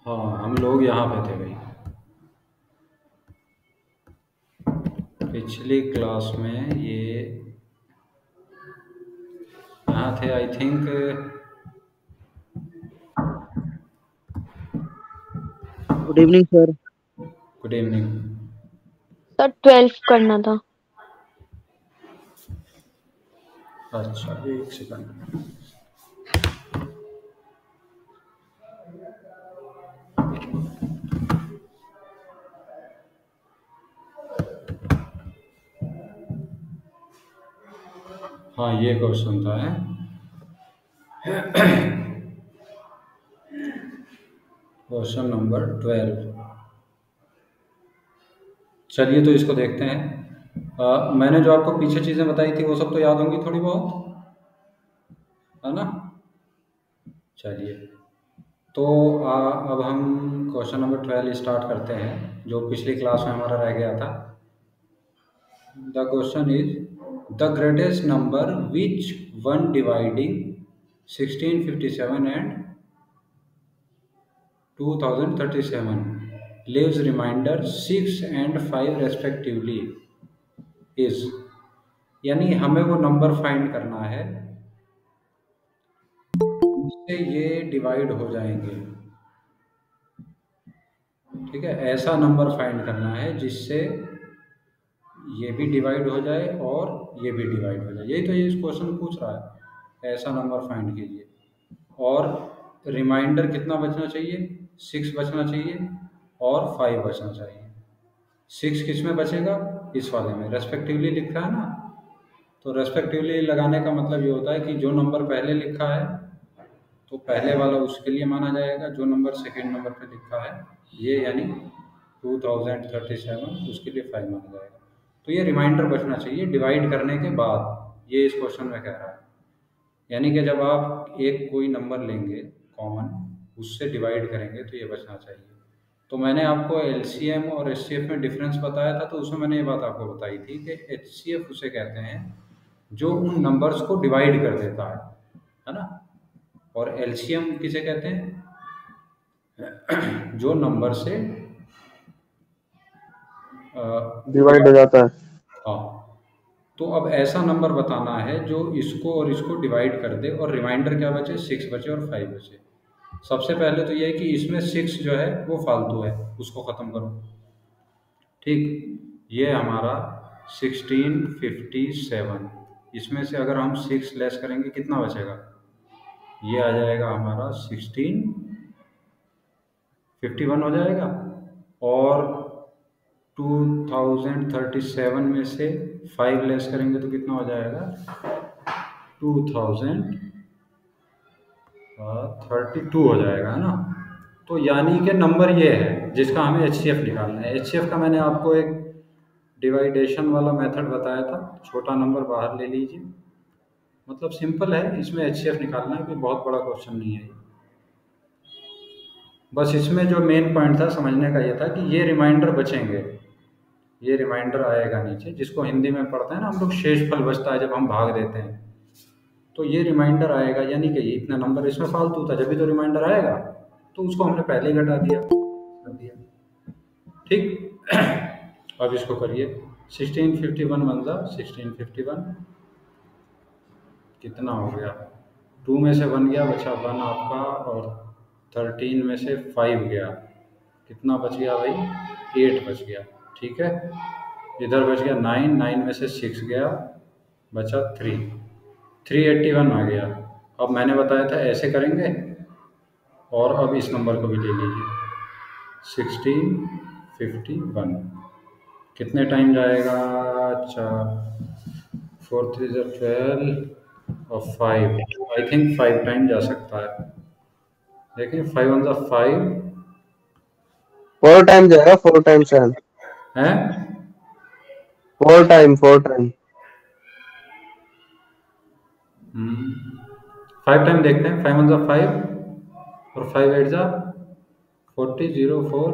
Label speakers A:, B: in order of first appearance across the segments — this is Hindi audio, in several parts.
A: हाँ, हम लोग यहाँ पे थे भाई। पिछली क्लास में ये यहाँ थे I think.
B: Good evening sir.
A: Good evening.
C: Sir 12 करना था।
A: अच्छा, एक सेकंड। हाँ, ये क्वेश्चन था है। Question number 12। चलिए तो इसको देखते हैं। मैंने जो आपको पीछे चीज़ें बताई थी वो सब तो याद होंगी थोड़ी बहुत, है ना? चलिए तो अब हम क्वेश्चन नंबर 12 स्टार्ट करते हैं, जो पिछली क्लास में हमारा रह गया था। The question is the greatest number which one dividing 1657 and 2037 leaves remainder 6 and 5 respectively is। यानी हमें वो नंबर फाइंड करना है जिससे ये डिवाइड हो जाएंगे। ठीक है, ऐसा नंबर फाइंड करना है जिससे ये भी डिवाइड हो जाए और ये भी डिवाइड हो जाए। यही तो ये इस क्वेश्चन पूछ रहा है, ऐसा नंबर फाइंड कीजिए। और रिमाइंडर कितना बचना चाहिए? 6 बचना चाहिए और 5 बचना चाहिए। 6 किस में बचेगा? इस वाले में रेस्पेक्टिवली लिखा है ना। तो रेस्पेक्टिवली लगाने का मतलब ये होता है कि जो नंबर पहले लिखा है तो पहले वाला उसके लिए माना जाएगा, जो नंबर सेकेंड नंबर पे लिखा है ये यानी 2037 उसके लिए 5 माना जाएगा। तो ये रिमाइंडर बचना चाहिए डिवाइड करने के बाद, ये इस क्वेश्चन में कह रहा है। यानी कि जब आप एक कोई नंबर लेंगे कॉमन, उससे डिवाइड करेंगे तो ये बचना चाहिए। तो मैंने आपको एलसीएम और एचसीएफ में डिफरेंस बताया था, तो उसमें मैंने ये बात आपको बताई थी कि एचसीएफ उसे कहते हैं जो उन नंबर्स को डिवाइड कर देता है ना। और एलसीएम किसे कहते हैं? जो नंबर से
B: डिवाइड हो जाता है।
A: हाँ, तो अब ऐसा नंबर बताना है जो इसको और इसको डिवाइड कर दे और रिमाइंडर क्या बचे? 6 बचे और 5 बचे। सबसे पहले तो ये है कि इसमें 6 जो है वो फालतू है, उसको ख़त्म करो। ठीक, ये हमारा 1657, इसमें से अगर हम 6 लेस करेंगे कितना बचेगा? ये आ जाएगा हमारा 1651 हो जाएगा। और 2037 में से 5 लेस करेंगे तो कितना हो जाएगा? 2032 हो जाएगा, है ना। तो यानी कि नंबर ये है जिसका हमें एचसीएफ निकालना है। एचसीएफ का मैंने आपको एक डिवाइडेशन वाला मेथड बताया था, छोटा नंबर बाहर ले लीजिए। मतलब सिंपल है, इसमें एचसीएफ निकालना है, कोई बहुत बड़ा क्वेश्चन नहीं है। बस इसमें जो मेन पॉइंट था समझने का ये था कि ये रिमाइंडर बचेंगे, ये रिमाइंडर आएगा नीचे, जिसको हिंदी में पढ़ते हैं ना हम लोग, शेषफल बचता है जब हम भाग देते हैं, तो ये रिमाइंडर आएगा। यानी कि ये इतना नंबर इसमें फालतू था, जब भी तो रिमाइंडर आएगा, तो उसको हमने पहले ही घटा दिया, कर दिया। ठीक। अब इसको करिए। 1651 बन जा 1651 कितना हो गया? 2 में से 1 गया, बचा 1 आपका, और 13 में से 5 गया, कितना बच गया भाई? 8 बच गया। ठीक है, इधर बच गया 9, 9 में से 6 गया, बचा 3, 381 आ गया। अब मैंने बताया था ऐसे करेंगे, और अब इस नंबर को भी ले लीजिए 1651। कितने टाइम जाएगा? अच्छा, 4 3 12 और 5, आई थिंक 5 टाइम जा सकता है। देखिए 5 1 5
B: 4 टाइम जाएगा, 4 टाइम शायद।
A: है।
B: 4 टाइम, 4 टाइम।
A: 5 टाइम देखते हैं। 5 1 5 और 5 8 जा 40, 0 4,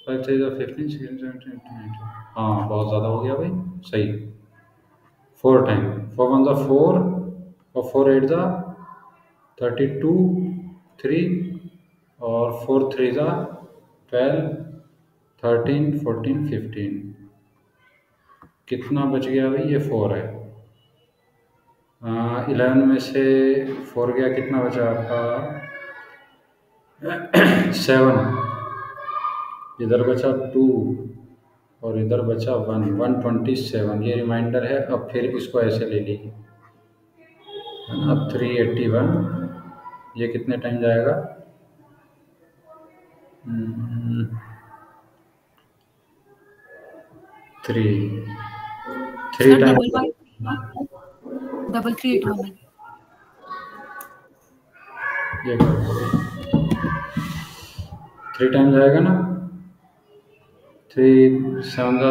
A: 5 3 15 16 17 18 हाँ, बहुत ज़्यादा हो गया भाई। सही, 4 टाइम। 4 1 4 और 4 8 32, 3 और 4 3 ज़ा 12, 13, 14, 15। कितना बच गया भाई? ये 4 है। 11 में से 4 गया, कितना बचा आपका? 7। इधर बचा 2 और इधर बचा 1, 127। ये रिमाइंडर है। अब फिर इसको ऐसे ले लीजिए, है ना। अब 381 ये कितने टाइम जाएगा? 3
D: सर
A: टाइम।
D: डबल 381 है।
A: ये 3 टाइम जाएगा ना। 3 7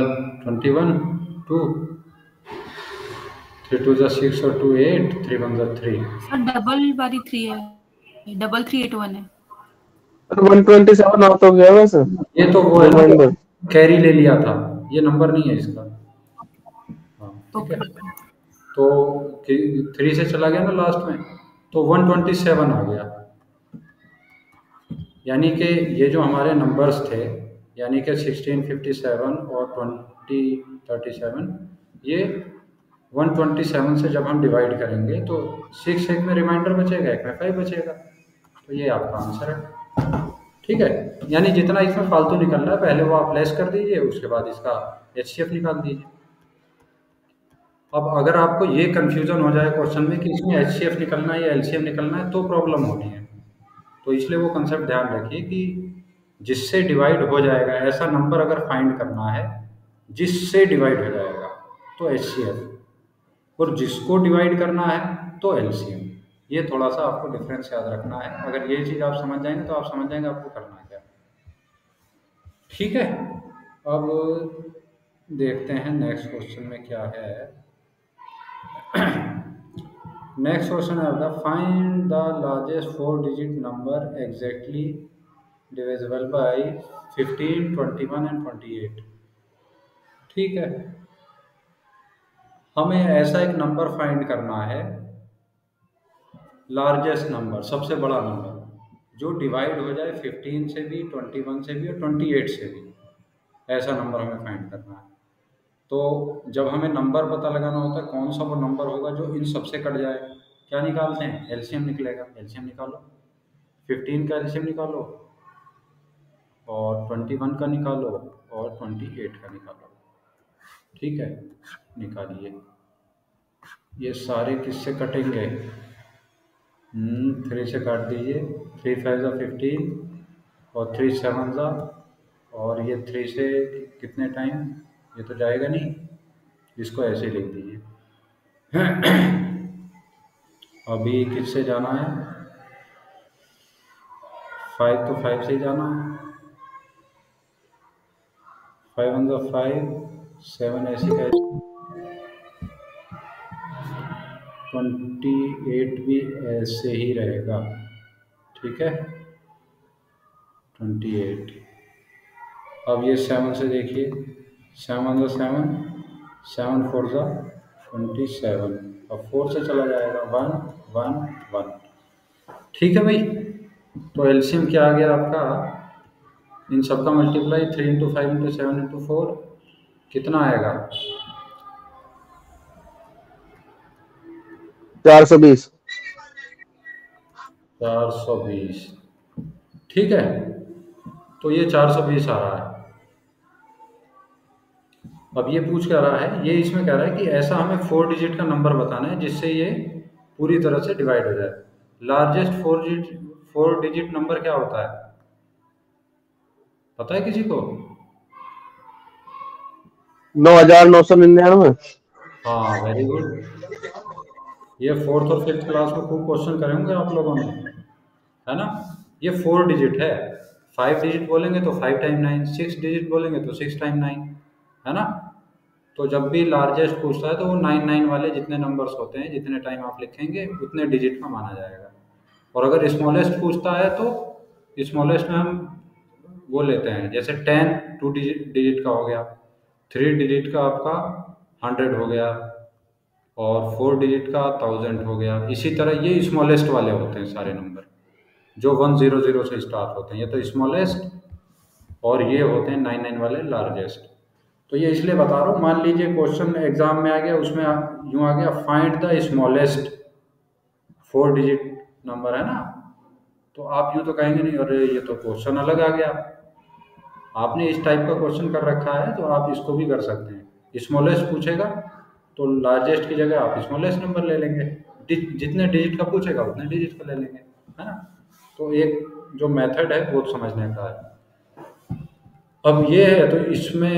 A: 21, 2 3 2 6 और 2 8, 3 1 3।
D: सर डबल वाली 3 है, डबल 381 है।
B: 127 आउट हो गया वैसे।
A: ये तो वो है ना,
B: रिमाइंडर
A: कैरी ले लिया था। ये नंबर नहीं है इसका। हाँ, ठीक है।
D: ओके।
A: तो 3 से चला गया ना लास्ट में, तो 127 आ गया। यानी कि ये जो हमारे नंबर्स थे, यानी कि 1657 और 2037, ये 127 से जब हम डिवाइड करेंगे तो 6 एक में रिमाइंडर बचेगा, एक में 5 बचेगा। तो ये आपका आंसर है। ठीक है। यानी जितना इसमें फालतू निकल रहा है पहले वो आप लेस कर दीजिए, उसके बाद इसका HCF निकाल दीजिए। अब अगर आपको ये कंफ्यूजन हो जाए क्वेश्चन में कि इसमें HCF निकलना है या LCM निकलना है, तो प्रॉब्लम होनी है। तो इसलिए वो कंसेप्ट ध्यान रखिए कि जिससे डिवाइड हो जाएगा, ऐसा नंबर अगर फाइंड करना है जिससे डिवाइड हो जाएगा तो HCF, और जिसको डिवाइड करना है तो LCM। ये थोड़ा सा आपको डिफरेंस याद रखना है। अगर ये चीज़ आप समझ जाएंगे तो आप समझ जाएंगे आपको करना क्या। ठीक है। अब देखते हैं नेक्स्ट क्वेश्चन में क्या है। नेक्स्ट क्वेश्चन है आपका, find the largest 4 digit number exactly divisible by 15, 21 and 28। ठीक है। हमें ऐसा एक नंबर फाइंड करना है, लार्जेस्ट नंबर, सबसे बड़ा नंबर, जो डिवाइड हो जाए 15 से भी, 21 से भी और 28 से भी। ऐसा नंबर हमें फाइंड करना है। तो जब हमें नंबर पता लगाना होता है, कौन सा वो नंबर होगा जो इन सबसे कट जाए, क्या निकालते हैं? LCM निकलेगा। LCM निकालो, 15 का LCM निकालो और 21 का निकालो और 28 का निकालो। ठीक है, निकालिए। ये सारे किससे कटेंगे? 3 से काट दीजिए। 3 5 ज़ा 15 और 3 7 ज़ा, और ये 3 से कितने टाइम? ये तो जाएगा नहीं, इसको ऐसे ही लिख दीजिए। अभी किससे जाना है? 5 तो 5 से ही जाना है। 5 1 ज़ा 5, 7 ऐसे का 28 भी ऐसे ही रहेगा। ठीक है, 28। अब ये 7 से देखिए, 7 ज़ा 7, 7 4 ज़ा 27। अब 4 से चला जाएगा 1 1 1। ठीक है भाई। तो LCM क्या आ गया आपका? इन सबका मल्टीप्लाई 3 इंटू 5 इंटू 7 इंटू 4 कितना आएगा?
B: 420।
A: 420। ठीक है। तो ये 420 आ रहा है। अब ये पूछ क्या रहा है? ये इसमें कह रहा है कि ऐसा हमें 4 डिजिट का नंबर बताना है जिससे ये पूरी तरह से डिवाइड हो जाए। लार्जेस्ट 4 डिजिट नंबर क्या होता है? पता है किसी को?
B: 9,999।
A: हाँ, वेरी गुड। ये 4th और 5th क्लास में खूब क्वेश्चन करे होंगे आप लोगों ने, है ना। ये 4 डिजिट है। 5 डिजिट बोलेंगे तो 5 टाइम 9, 6 डिजिट बोलेंगे तो 6 टाइम 9, है ना। तो जब भी लार्जेस्ट पूछता है तो वो 9 वाले जितने नंबर्स होते हैं, जितने टाइम आप लिखेंगे उतने डिजिट का माना जाएगा। और अगर स्मॉलेस्ट पूछता है तो स्मॉलेस्ट में हम वो लेते हैं, जैसे 10 2 डिजिट का हो गया, 3 डिजिट का आपका 100 हो गया, और 4 डिजिट का 1000 हो गया। इसी तरह ये स्मॉलेस्ट वाले होते हैं सारे नंबर। जो 100 से स्टार्ट होते हैं, ये तो स्मॉलेस्ट और ये होते हैं 99 वाले लार्जेस्ट। तो ये इसलिए बता रहा हूँ, मान लीजिए क्वेश्चन एग्जाम में आ गया, उसमें यूँ आ गया find the smallest 4 digit number, है ना, तो आप यूँ तो कहेंगे नहीं अरे ये तो क्वेश्चन अलग आ गया। आपने इस टाइप का क्वेश्चन कर रखा है तो आप इसको भी कर सकते हैं। स्मॉलेस्ट पूछेगा तो लार्जेस्ट की जगह आप स्मॉलेस्ट नंबर ले लेंगे, जितने डिजिट का पूछेगा उतने डिजिट का ले लेंगे, है ना। तो एक जो मेथड है वो समझने का है। अब ये है तो इसमें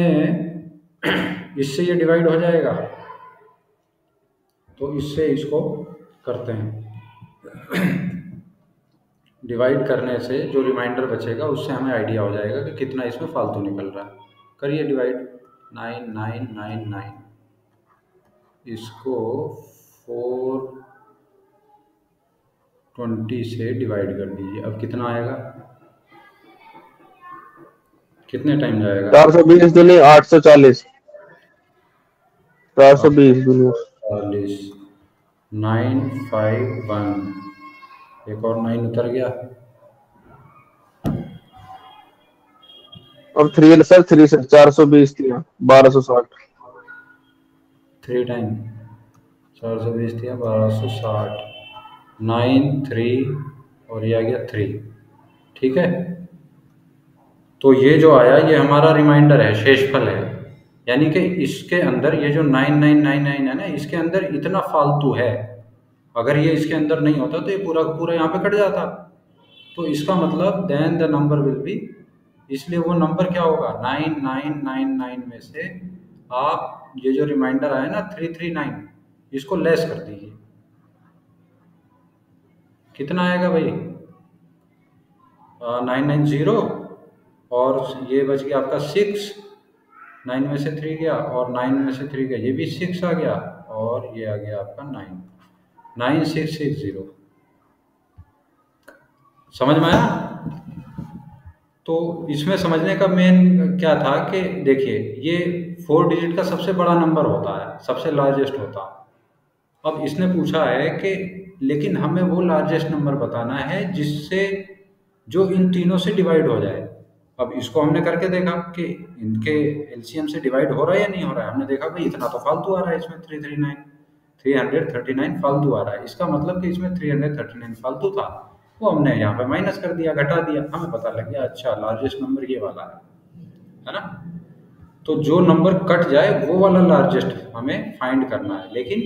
A: इससे ये डिवाइड हो जाएगा, तो इससे इसको करते हैं। डिवाइड करने से जो रिमाइंडर बचेगा उससे हमें आइडिया हो जाएगा कि कितना इसमें फालतू निकल रहा है। करिए डिवाइड, 9999 इसको 420 से डिवाइड कर दीजिए। अब कितना आएगा, कितने टाइम जाएगा?
B: 420 दूनी 840, 420 दूनी
A: 40, 951, एक और 9 उतर गया।
B: अब 3 सर 3 सर 420 दिया 1260,
A: 3 टाइम 420 दिया 1260, 9 3 और ये आ गया 3, ठीक है। तो ये जो आया ये हमारा रिमाइंडर है, शेषफल है, यानी कि इसके अंदर ये जो 9999 है ना, इसके अंदर इतना फालतू है। अगर ये इसके अंदर नहीं होता तो ये पूरा पूरा यहाँ पे कट जाता। तो इसका मतलब then the number will be, इसलिए वो नंबर क्या होगा, 9999 में से आप ये जो रिमाइंडर आया ना 339, इसको लेस कर दीजिए। कितना आएगा भाई, 990, और ये बच गया आपका 6, 9 में से 3 गया और 9 में से 3 गया, ये भी 6 आ गया और ये आ गया आपका 9, 9660। समझ में आया? तो इसमें समझने का मेन क्या था कि देखिए ये 4 डिजिट का सबसे बड़ा नंबर होता है, सबसे लार्जेस्ट होता है। अब इसने पूछा है कि लेकिन हमें वो लार्जेस्ट नंबर बताना है जिससे जो इन तीनों से डिवाइड हो जाए। अब इसको हमने करके देखा कि इनके एलसीएम से डिवाइड हो रहा है या नहीं हो रहा है। हमने देखा भाई इतना तो फालतू आ रहा है इसमें, 339 फालतू आ रहा है। इसका मतलब कि इसमें 339 फालतू था, वो हमने यहाँ पे माइनस कर दिया, घटा दिया, हमें पता लग गया अच्छा लार्जेस्ट नंबर ये वाला है ना। तो जो नंबर कट जाए वो वाला लार्जेस्ट हमें फाइंड करना है, लेकिन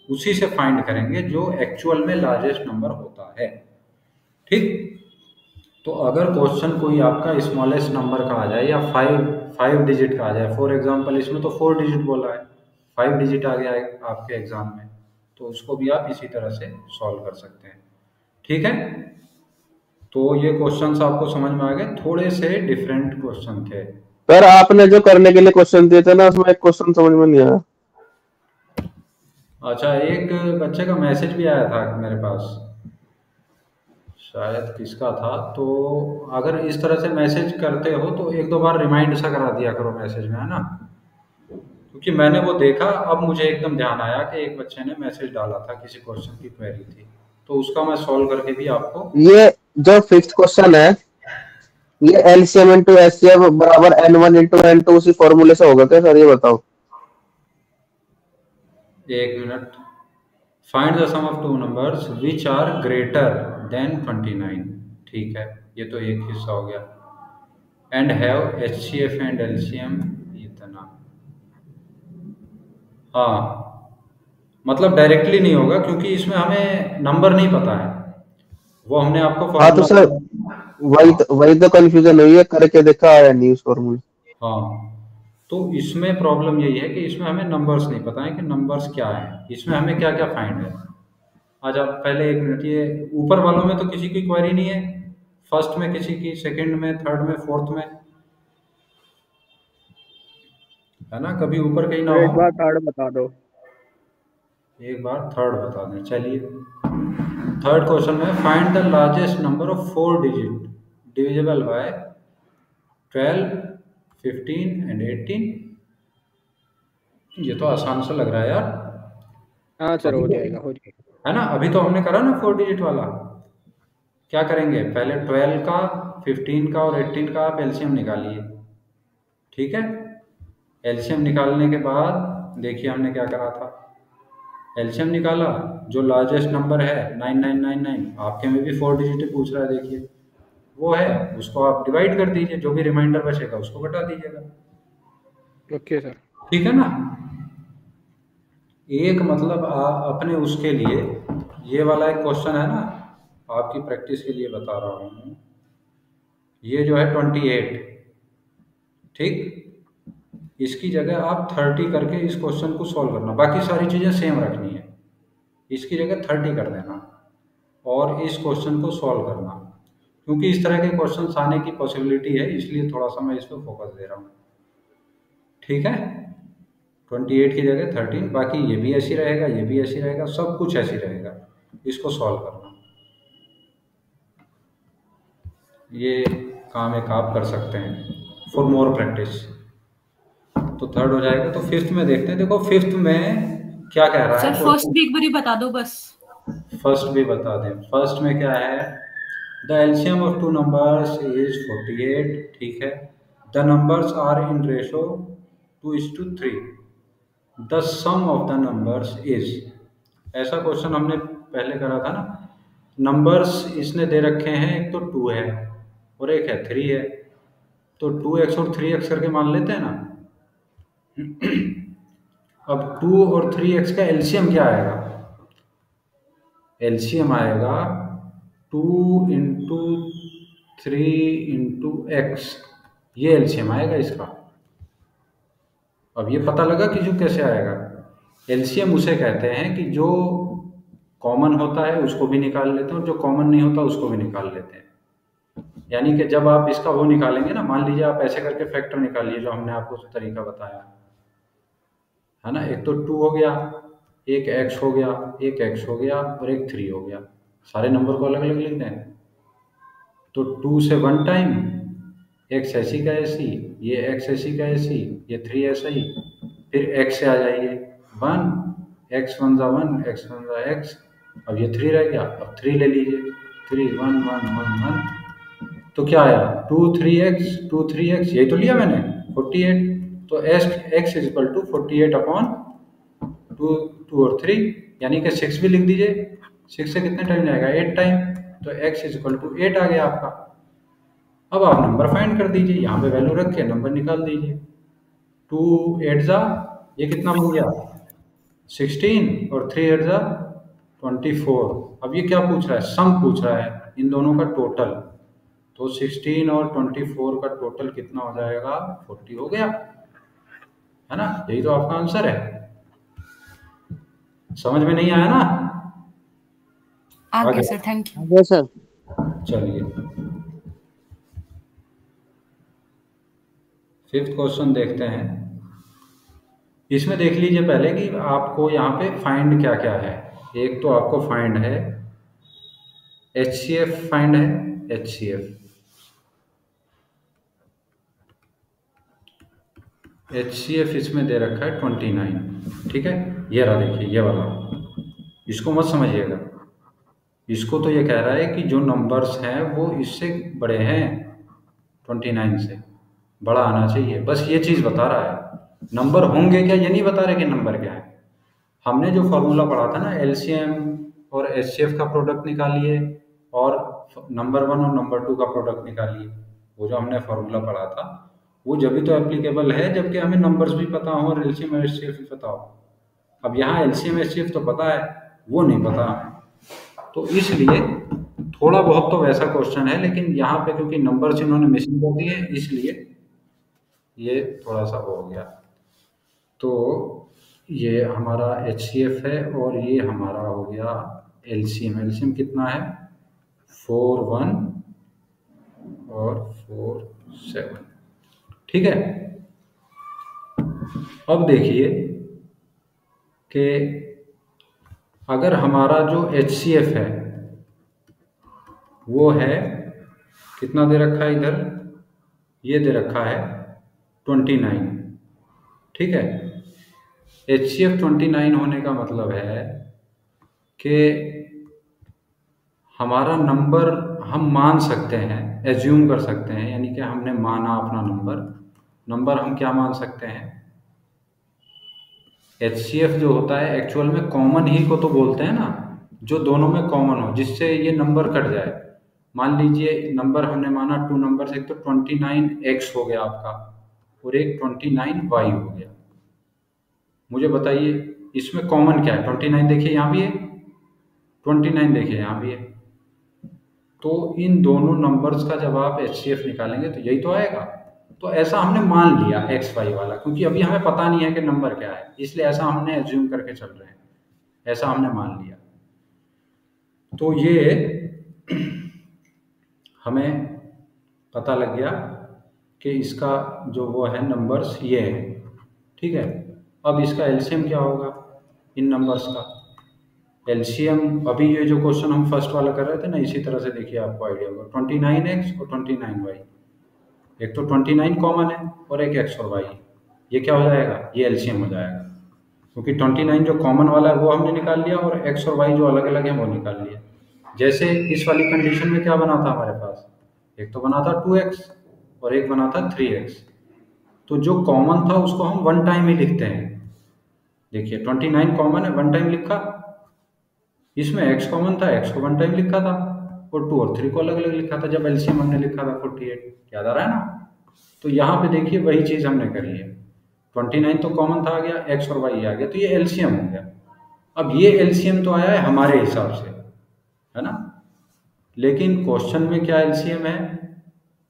A: उसी से फाइंड करेंगे जो एक्चुअल में लार्जेस्ट नंबर होता है, ठीक। तो अगर क्वेश्चन कोई आपका स्मॉलेस्ट नंबर का आ जाए या फाइव डिजिट का आ जाए, फॉर एग्जांपल इसमें तो 4 डिजिट बोला है, 5 डिजिट आ गया है आपके एग्जाम में, तो उसको भी आप इसी तरह से सॉल्व कर सकते हैं, ठीक है। तो ये क्वेश्चंस आपको समझ में आ गए, थोड़े से डिफरेंट क्वेश्चन थे।
B: सर आपने जो करने के लिए क्वेश्चन दिए थे ना, उसमें एक क्वेश्चन समझ में नहीं आया।
A: अच्छा, एक बच्चे का मैसेज भी आया था मेरे पास, शायद किसका था। तो अगर इस तरह से मैसेज करते हो तो एक दो बार रिमाइंड सा करा दिया करो मैसेज में, है ना। क्योंकि मैंने वो देखा, अब मुझे एकदम ध्यान आया कि एक बच्चे ने मैसेज डाला था, किसी क्वेश्चन की क्वेरी थी, तो उसका मैं सॉल्व करके भी आपको।
B: ये जो फिफ्थ क्वेश्चन है, ये एलसीएम इंटू एचसीएफ बराबर n1 इंटू n2 उसी फॉर्मूले से होगा क्या सर, ये बताओ।
A: एक minute, find the sum of two numbers which are greater than 29, ठीक है, ये तो एक हिस्सा हो गया। And have HCF and LCM इतना, हाँ, मतलब डायरेक्टली नहीं होगा क्योंकि इसमें हमें नंबर नहीं पता है, वो हमने आपको
B: हाँ तो सर
A: फॉर्मूला।
B: वही तो कंफ्यूजन हुई है, करके देखा आया नहीं उस फॉर्मूले।
A: हाँ, तो इसमें प्रॉब्लम यही है कि इसमें हमें नंबर्स नहीं पता है कि नंबर्स क्या है, इसमें हमें क्या क्या फाइंड है। आज आप पहले एक मिनट, ये ऊपर वालों में तो किसी की क्वेरी नहीं है, फर्स्ट में किसी की, सेकंड में, थर्ड में, फोर्थ में, है ना, कभी ऊपर कहीं ना
E: एक
A: हो।
E: बार थर्ड बता दो।
A: एक बार थर्ड बता दें, चलिए। थर्ड क्वेश्चन में find the largest number of 4 digit divisible by 12, 15 and 18। ये तो आसान सा लग रहा है यार।
E: हाँ सर,
A: अभी
E: हो
A: तो,
E: जाएगा हो जाएगा।
A: है ना, अभी तो हमने करा ना 4 डिजिट वाला। क्या करेंगे, पहले 12 का, 15 का और 18 का आप एलसीएम निकालिए। ठीक है, एलसीएम निकालने के बाद देखिए हमने क्या करा था, एलसीएम निकाला, जो लार्जेस्ट नंबर है 9999, आपके में भी 4 डिजिट पूछ रहा है, देखिए वो है, उसको आप डिवाइड कर दीजिए, जो भी रिमाइंडर बचेगा उसको घटा दीजिएगा।
E: Okay sir.
A: ठीक है ना। एक मतलब अपने उसके लिए ये वाला एक क्वेश्चन है ना, आपकी प्रैक्टिस के लिए बता रहा हूँ, ये जो है 28, ठीक, इसकी जगह आप 30 करके इस क्वेश्चन को सॉल्व करना, बाकी सारी चीज़ें सेम रखनी है, इसकी जगह 30 कर देना और इस क्वेश्चन को सॉल्व करना, क्योंकि इस तरह के क्वेश्चन आने की पॉसिबिलिटी है, इसलिए थोड़ा सा मैं इस पर फोकस दे रहा हूँ। ठीक है, 28 की जगह 13, बाकी ये भी ऐसी रहेगा, ये भी ऐसी रहेगा, सब कुछ ऐसी रहेगा, इसको सॉल्व करना। ये काम एक आप कर सकते हैं फॉर मोर प्रैक्टिस। तो थर्ड हो जाएगा। तो फिफ्थ में देखते हैं, देखो फिफ्थ में क्या कह रहा
D: सर
A: है,
D: फर्स्ट भी एक बारी बता दो बस।
A: फर्स्ट भी बता दें। फर्स्ट में क्या है, the LCM of two numbers is 48, ठीक है, the numbers are in ratio 2:3, the sum of the numbers is, ऐसा क्वेश्चन हमने पहले करा था ना। नंबर्स इसने दे रखे हैं, एक तो 2 है और एक है 3 है, तो 2x और 3x करके मान लेते हैं ना। अब 2 और 3x का एलसीएम क्या आएगा, एलसीएम आएगा 2 इंटू 3 इंटू एक्स, ये एलसीएम आएगा इसका। अब ये पता लगा कि जो कैसे आएगा, एलसीएम उसे कहते हैं कि जो कॉमन होता है उसको भी निकाल लेते हैं और जो कॉमन नहीं होता उसको भी निकाल लेते हैं। यानी कि जब आप इसका वो निकालेंगे ना, मान लीजिए आप ऐसे करके फैक्टर निकालिए, जो हमने आपको तरीका बताया है ना, एक तो 2 हो गया, एक x हो गया, एक x हो गया और एक 3 हो गया, सारे नंबर को अलग अलग लिख दें। तो 2 से 1 टाइम, x ऐसी का ऐसी, ये x ऐसी का ऐसी, ये 3 ऐसा ही, फिर x से आ जाइए 1, x 1 जा 1, x 1 जा x, अब ये 3 रह गया, अब 3 ले लीजिए, 3 1 1 1 1, तो क्या आया 2 3x 2 3x, यही तो लिया मैंने 48, तो x is equal to 48 upon 2 और 3, यानी कि 6 भी लिख दीजिए, 6 से कितने टाइम जाएगा 8 टाइम, तो x इज इक्वल टू 8 आ गया आपका। अब आप नंबर फाइंड कर दीजिए, यहाँ पे वैल्यू रख के नंबर निकाल दीजिए, 2 8 जा, ये कितना बन गया 16 और 3 8 जा 24। अब ये क्या पूछ रहा है, सम पूछ रहा है इन दोनों का टोटल, तो 16 और 24 का टोटल कितना हो जाएगा 40 हो गया, है ना, यही तो आपका आंसर है। समझ में नहीं आया ना,
D: आगे सर, थैंक यू।
B: आगे सर।
A: चलिए फिफ्थ क्वेश्चन देखते हैं। इसमें देख लीजिए पहले कि आपको यहाँ पे फाइंड क्या क्या है। एक तो आपको फाइंड है HCF, फाइंड है HCF, HCF इसमें दे रखा है 29, ठीक है, ये रहा, देखिए ये वाला, इसको मत समझिएगा, इसको तो ये कह रहा है कि जो नंबर्स हैं वो इससे बड़े हैं, 29 से बड़ा आना चाहिए, बस ये चीज़ बता रहा है। नंबर होंगे क्या ये नहीं बता रहे कि नंबर क्या है। हमने जो फॉर्मूला पढ़ा था ना, LCM और HCF का प्रोडक्ट निकालिए और नंबर 1 और नंबर 2 का प्रोडक्ट निकालिए, वो जो हमने फॉर्मूला पढ़ा था वो जब भी तो एप्लीकेबल है जबकि हमें नंबर्स भी पता हो और LCM और HCF भी पता हो। अब यहाँ LCM HCF तो पता है, वो नहीं पता, तो इसलिए थोड़ा बहुत तो वैसा क्वेश्चन है, लेकिन यहाँ पे क्योंकि नंबर्स इन्होंने मिसिंग कर दिए इसलिए ये थोड़ा सा हो गया। तो ये हमारा HCF है और ये हमारा हो गया LCM। LCM कितना है 4 1 और 4 7, ठीक है। अब देखिए कि अगर हमारा जो HCF है वो है कितना दे रखा है, इधर ये दे रखा है 29, ठीक है। HCF 29 होने का मतलब है कि हमारा नंबर, हम मान सकते हैं, एज्यूम कर सकते हैं, यानी कि हमने माना अपना नंबर हम क्या मान सकते हैं, HCF जो होता है एक्चुअल में कॉमन ही को तो बोलते हैं ना, जो दोनों में कॉमन हो, जिससे ये नंबर कट जाए। मान लीजिए नंबर हमने माना 2 नंबर, एक तो 29x हो गया आपका और एक 29y हो गया। मुझे बताइए इसमें कॉमन क्या है? 29 देखिए यहाँ भी है, 29 देखिए यहाँ भी है। तो इन दोनों नंबर्स का जब आप HCF निकालेंगे तो यही तो आएगा। तो ऐसा हमने मान लिया XY वाला, क्योंकि अभी हमें पता नहीं है कि नंबर क्या है, इसलिए ऐसा हमने एज्यूम करके चल रहे हैं, ऐसा हमने मान लिया। तो ये हमें पता लग गया कि इसका जो वो है नंबर्स ये है, ठीक है। अब इसका एलसीएम क्या होगा इन नंबर्स का? एलसीएम अभी ये जो क्वेश्चन हम फर्स्ट वाला कर रहे थे ना, इसी तरह से देखिए आपको आइडिया होगा। 29x और 29y, एक तो 29 कॉमन है और एक x और y, ये क्या हो जाएगा? ये एलसीएम हो जाएगा, क्योंकि 29 जो कॉमन वाला है वो हमने निकाल लिया और x और y जो अलग अलग है वो निकाल लिया। जैसे इस वाली कंडीशन में क्या बना था हमारे पास? एक तो बना था 2x और एक बना था 3x। तो जो कॉमन था उसको हम वन टाइम ही लिखते हैं। देखिए 29 कॉमन है, वन टाइम लिखा, इसमें x कॉमन था, x को वन टाइम लिखा था और 2 और 3 को अलग अलग लिखा था जब एलसीएम हमने लिखा था 48। याद आ रहा है ना? तो यहाँ पे देखिए वही चीज हमने करी है। 29 तो कॉमन था, आ गया, x और y आ गया, तो ये एलसीएम हो गया। अब ये एलसीएम तो आया है हमारे हिसाब से, है ना, लेकिन क्वेश्चन में क्या एलसीएम है?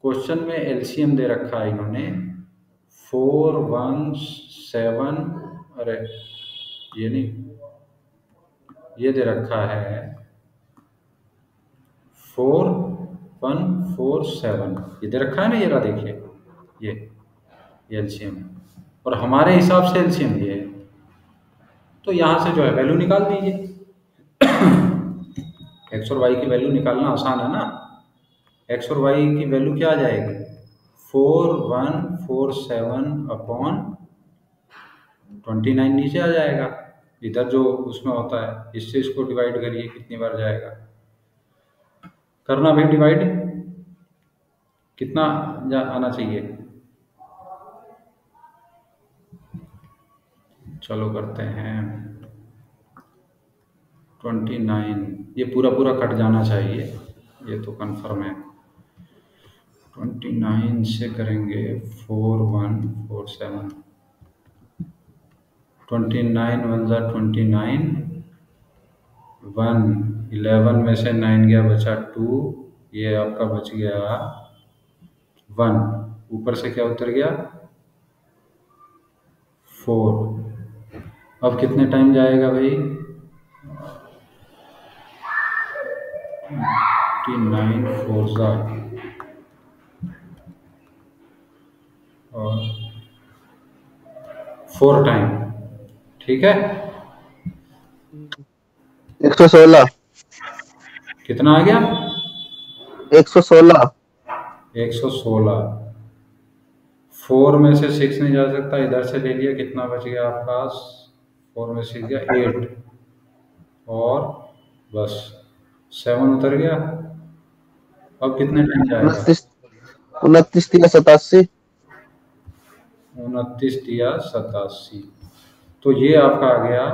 A: क्वेश्चन में एलसीएम दे रखा है इन्होंने 4, 1, 7, अरे ये नहीं, ये दे रखा है 4, 1, 4, 7, ये दे रखा है ना, ये रहा देखिए, ये एलसीएम है और हमारे हिसाब से एलसीएम ये है। तो यहाँ से जो है वैल्यू निकाल दीजिए। x और y की वैल्यू निकालना आसान है ना। x और y की वैल्यू क्या आ जाएगी? 4, 1, 4, 7 अपॉन 29 नीचे आ जाएगा, इधर जो उसमें होता है, इससे इसको डिवाइड करिए, कितनी बार जाएगा? करना भाई डिवाइड, कितना आना चाहिए? चलो करते हैं 29, ये पूरा पूरा कट जाना चाहिए, ये तो कंफर्म है। 29 से करेंगे 4, 1, 4, 7, 29 1 जा 29, 1, 11 में से 9 गया, बचा 2, ये आपका बच गया 1, ऊपर से क्या उतर गया? 4। अब कितने टाइम जाएगा भाई? 29 4 जा और 4 टाइम, ठीक है।
B: 116।
A: कितना आ गया?
B: 116।
A: 116। 4 में से 6 नहीं जा सकता, इधर से ले लिया, कितना बच गया आपके पास? 4 में से गया 8 और बस 7 उतर गया। अब कितने टाइम जाएगा?
B: 29 या 87।
A: 29 या 87। तो ये आपका आ गया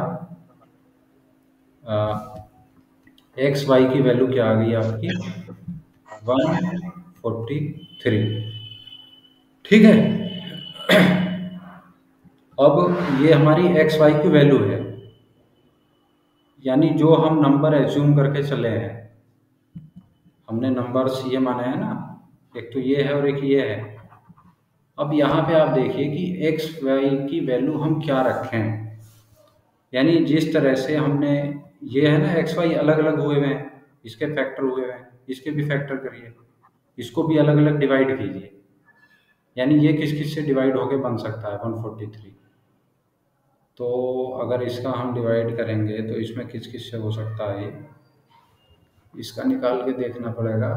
A: एक्स वाई की वैल्यू क्या आ गई आपकी? 143, ठीक है। अब ये हमारी एक्स वाई की वैल्यू है, यानी जो हम नंबर एज्यूम करके चले हैं, हमने नंबर्स ये माने हैं ना, एक तो ये है और एक ये है। अब यहाँ पे आप देखिए कि एक्स वाई की वैल्यू हम क्या रखें, यानी जिस तरह से हमने ये है ना, एक्स वाई अलग अलग हुए हुए हैं, इसके फैक्टर हुए हुए हैं, इसके भी फैक्टर करिए, इसको भी अलग अलग डिवाइड कीजिए, यानी ये किस किस से डिवाइड होके बन सकता है? 143। तो अगर इसका हम डिवाइड करेंगे तो इसमें किस किस से हो सकता है? इसका निकाल के देखना पड़ेगा।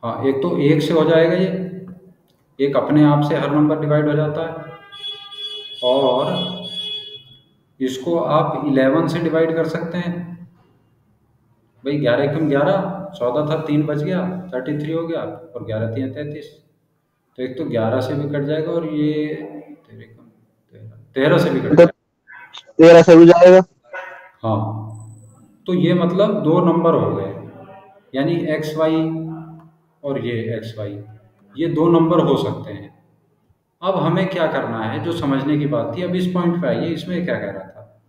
A: हाँ, एक तो 1 से हो जाएगा, ये एक अपने आप से हर नंबर डिवाइड हो जाता है, और इसको आप 11 से डिवाइड कर सकते हैं, भाई 11 एकम 11, 14 था 3 बच गया 33 हो गया, और 11 3 33। तो एक तो 11 से भी कट जाएगा, और ये 13 एकम 13 से भी कट
B: तो
A: जाएगा।
B: 13 से भी जाएगा।
A: हाँ, तो ये मतलब दो नंबर हो गए, यानी एक्स वाई और ये एक्स वाई, ये दो नंबर हो सकते हैं। अब हमें क्या करना है, जो समझने की बात थी, अब इस पॉइंट पे आइए। इसमें क्या कह रहा था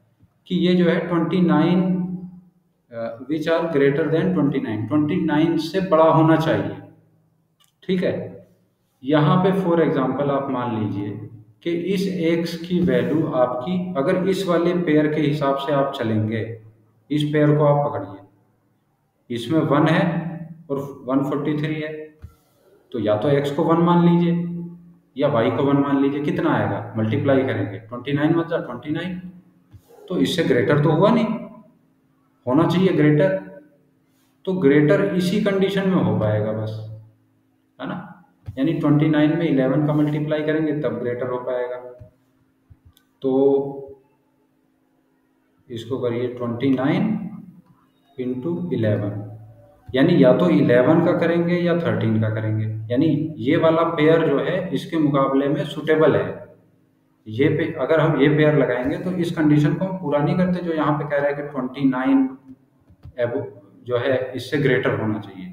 A: कि ये जो है 29 विच आर ग्रेटर देन 29 से बड़ा होना चाहिए। ठीक है, यहाँ पे फॉर एग्जांपल आप मान लीजिए कि इस एक्स की वैल्यू आपकी, अगर इस वाले पेयर के हिसाब से आप चलेंगे, इस पेयर को आप पकड़िए, इसमें 1 है और 143 है, तो या तो x को 1 मान लीजिए या y को 1 मान लीजिए। कितना आएगा, मल्टीप्लाई करेंगे 29 मतलब 29, तो इससे ग्रेटर तो हुआ नहीं, होना चाहिए ग्रेटर। तो ग्रेटर इसी कंडीशन में हो पाएगा बस, है ना, यानी 29 में 11 का मल्टीप्लाई करेंगे तब ग्रेटर हो पाएगा। तो इसको करिए 29 इंटू 11, यानी या तो 11 का करेंगे या 13 का करेंगे, यानी ये वाला पेयर जो है इसके मुकाबले में सुटेबल है। ये पे अगर हम ये पेयर लगाएंगे तो इस कंडीशन को हम पूरा नहीं करते, जो यहाँ पे कह रहा है कि 29 एबो जो है इससे ग्रेटर होना चाहिए,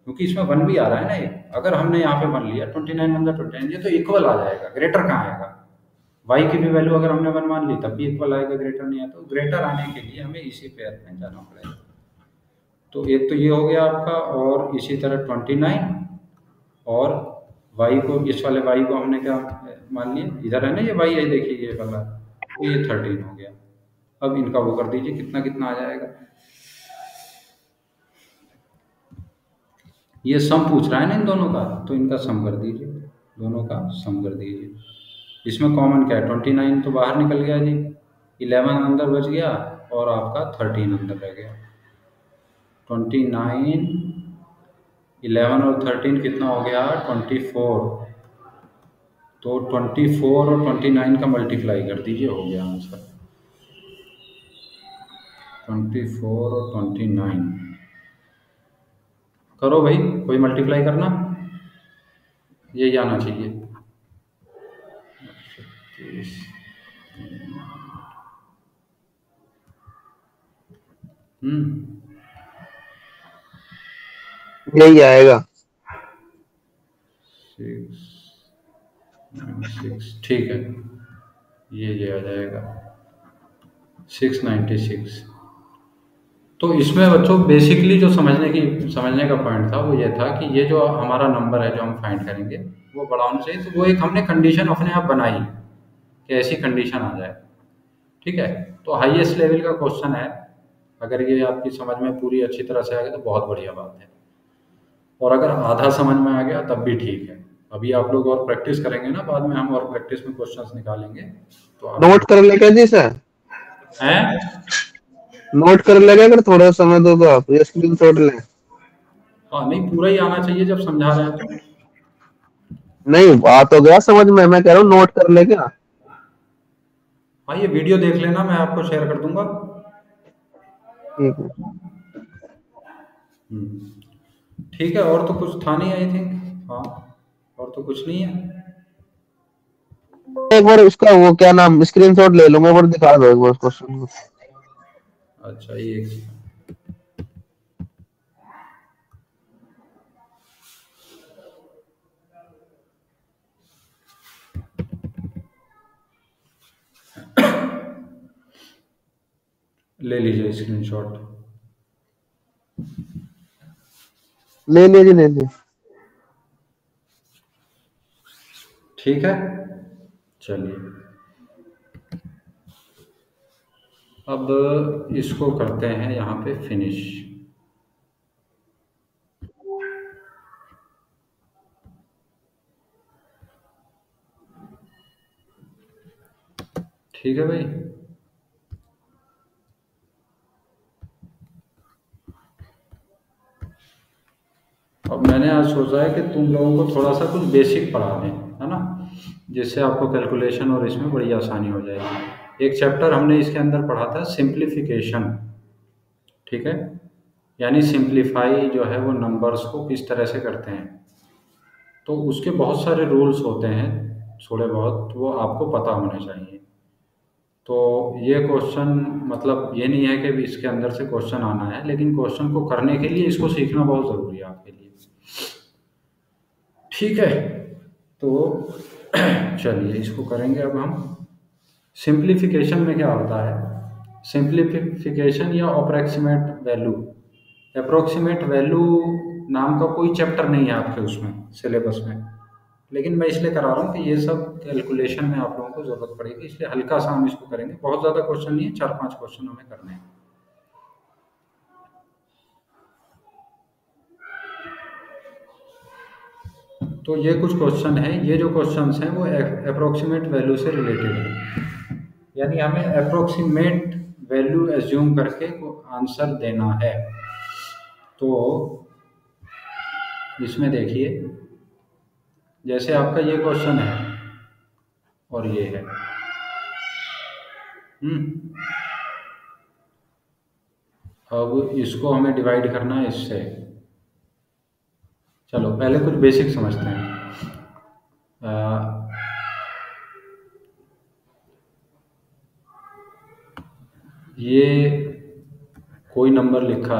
A: क्योंकि इसमें 1 भी आ रहा है ना। ये अगर हमने यहाँ पे 1 लिया 29 मतलब 29, ये तो इक्वल आ जाएगा, ग्रेटर कहाँ आएगा। y की भी वैल्यू अगर हमने 1 मान ली तब भी इक्वल आएगा, ग्रेटर नहीं है। तो ग्रेटर आने के लिए हमें इसी पेयर में जाना पड़ेगा। तो एक तो ये हो गया आपका, और इसी तरह 29, और y को, इस वाले y को हमने क्या मान लिया, इधर है ना ये y है, देखिए ये वाला, तो ये 13 हो गया। अब इनका वो कर दीजिए, कितना कितना आ जाएगा। ये सम पूछ रहा है ना इन दोनों का, तो इनका सम कर दीजिए, दोनों का सम कर दीजिए। इसमें कॉमन क्या है, 29 तो बाहर निकल गया जी, 11 अंदर बच गया, और आपका 13 अंदर रह गया। 29, 11 और 13 कितना हो गया, 24। तो 24 और 29 का मल्टीप्लाई कर दीजिए, हो गया आंसर 24 और 29। करो भाई, कोई मल्टीप्लाई करना, यही आना चाहिए। 36,
B: यही आएगा।
A: 6, ठीक है, ये आ जाएगा 696। तो इसमें बच्चों बेसिकली जो समझने का पॉइंट था वो ये था कि ये जो हमारा नंबर है जो हम फाइंड करेंगे वो बड़ा होना चाहिए। तो वो एक हमने कंडीशन अपने आप बनाई कि ऐसी कंडीशन आ जाए। ठीक है, तो हाईएस्ट लेवल का क्वेश्चन है, अगर ये आपकी समझ में पूरी अच्छी तरह से आ गया तो बहुत बढ़िया बात है, और अगर आधा समझ में आ गया तब भी ठीक है। अभी आप लोग और प्रैक्टिस करेंगे ना, बाद में हम और प्रैक्टिस में क्वेश्चंस निकालेंगे, तो आप
B: नोट कर लेगा जी सर,
A: हैं।
B: नोट कर लेगा, अगर थोड़ा समय दो तो आप ये स्क्रीन शॉट लें।
A: हाँ, नहीं पूरा ही आना चाहिए जब समझा रहे हैं तो।
B: नहीं आ तो गया समझ में, मैं कह रहा हूँ नोट कर लेगा।
A: हाँ, ये वीडियो देख लेना, मैं आपको शेयर कर दूंगा।
B: ठीक है।
A: ठीक है, और तो कुछ था नहीं आई थिंक। हाँ, और तो कुछ नहीं है।
B: एक बार उसका वो क्या नाम, स्क्रीनशॉट ले लूंगा, एक बार दिखा दो एक बार क्वेश्चन को।
A: अच्छा, ये ले लीजिए स्क्रीनशॉट।
B: ले लीजिए ले लीजिए।
A: ठीक है, चलिए अब इसको करते हैं यहाँ पे फिनिश। ठीक है भाई, अब मैंने आज सोचा है कि तुम लोगों को थोड़ा सा कुछ बेसिक पढ़ा दें, है ना, जिससे आपको कैलकुलेशन और इसमें बड़ी आसानी हो जाएगी। एक चैप्टर हमने इसके अंदर पढ़ा था सिंप्लीफिकेशन, ठीक है, यानी सिंप्लीफाई जो है वो नंबर्स को किस तरह से करते हैं। तो उसके बहुत सारे रूल्स होते हैं, थोड़े बहुत, वो आपको पता होने चाहिए। तो ये क्वेश्चन मतलब ये नहीं है कि इसके अंदर से क्वेश्चन आना है, लेकिन क्वेश्चन को करने के लिए इसको सीखना बहुत ज़रूरी है आपके लिए। ठीक है, तो चलिए इसको करेंगे अब हम। सिंप्लीफिकेशन में क्या होता है, सिंप्लीफिकेशन या अप्रोक्सीमेट वैल्यू, अप्रोक्सीमेट वैल्यू नाम का कोई चैप्टर नहीं है आपके उसमें सिलेबस में, लेकिन मैं इसलिए करा रहा हूँ कि ये सब कैलकुलेशन में आप लोगों को ज़रूरत पड़ेगी, इसलिए हल्का सा हम इसको करेंगे। बहुत ज़्यादा क्वेश्चन नहीं है, 4-5 क्वेश्चन हमें करने हैं। तो ये कुछ क्वेश्चन है, ये जो क्वेश्चंस हैं वो अप्रोक्सीमेट वैल्यू से रिलेटेड है, यानी हमें अप्रोक्सीमेट वैल्यू एज्यूम करके आंसर देना है। तो इसमें देखिए, जैसे आपका ये क्वेश्चन है और ये है, अब इसको हमें डिवाइड करना है इससे। चलो पहले कुछ बेसिक समझते हैं। ये कोई नंबर लिखा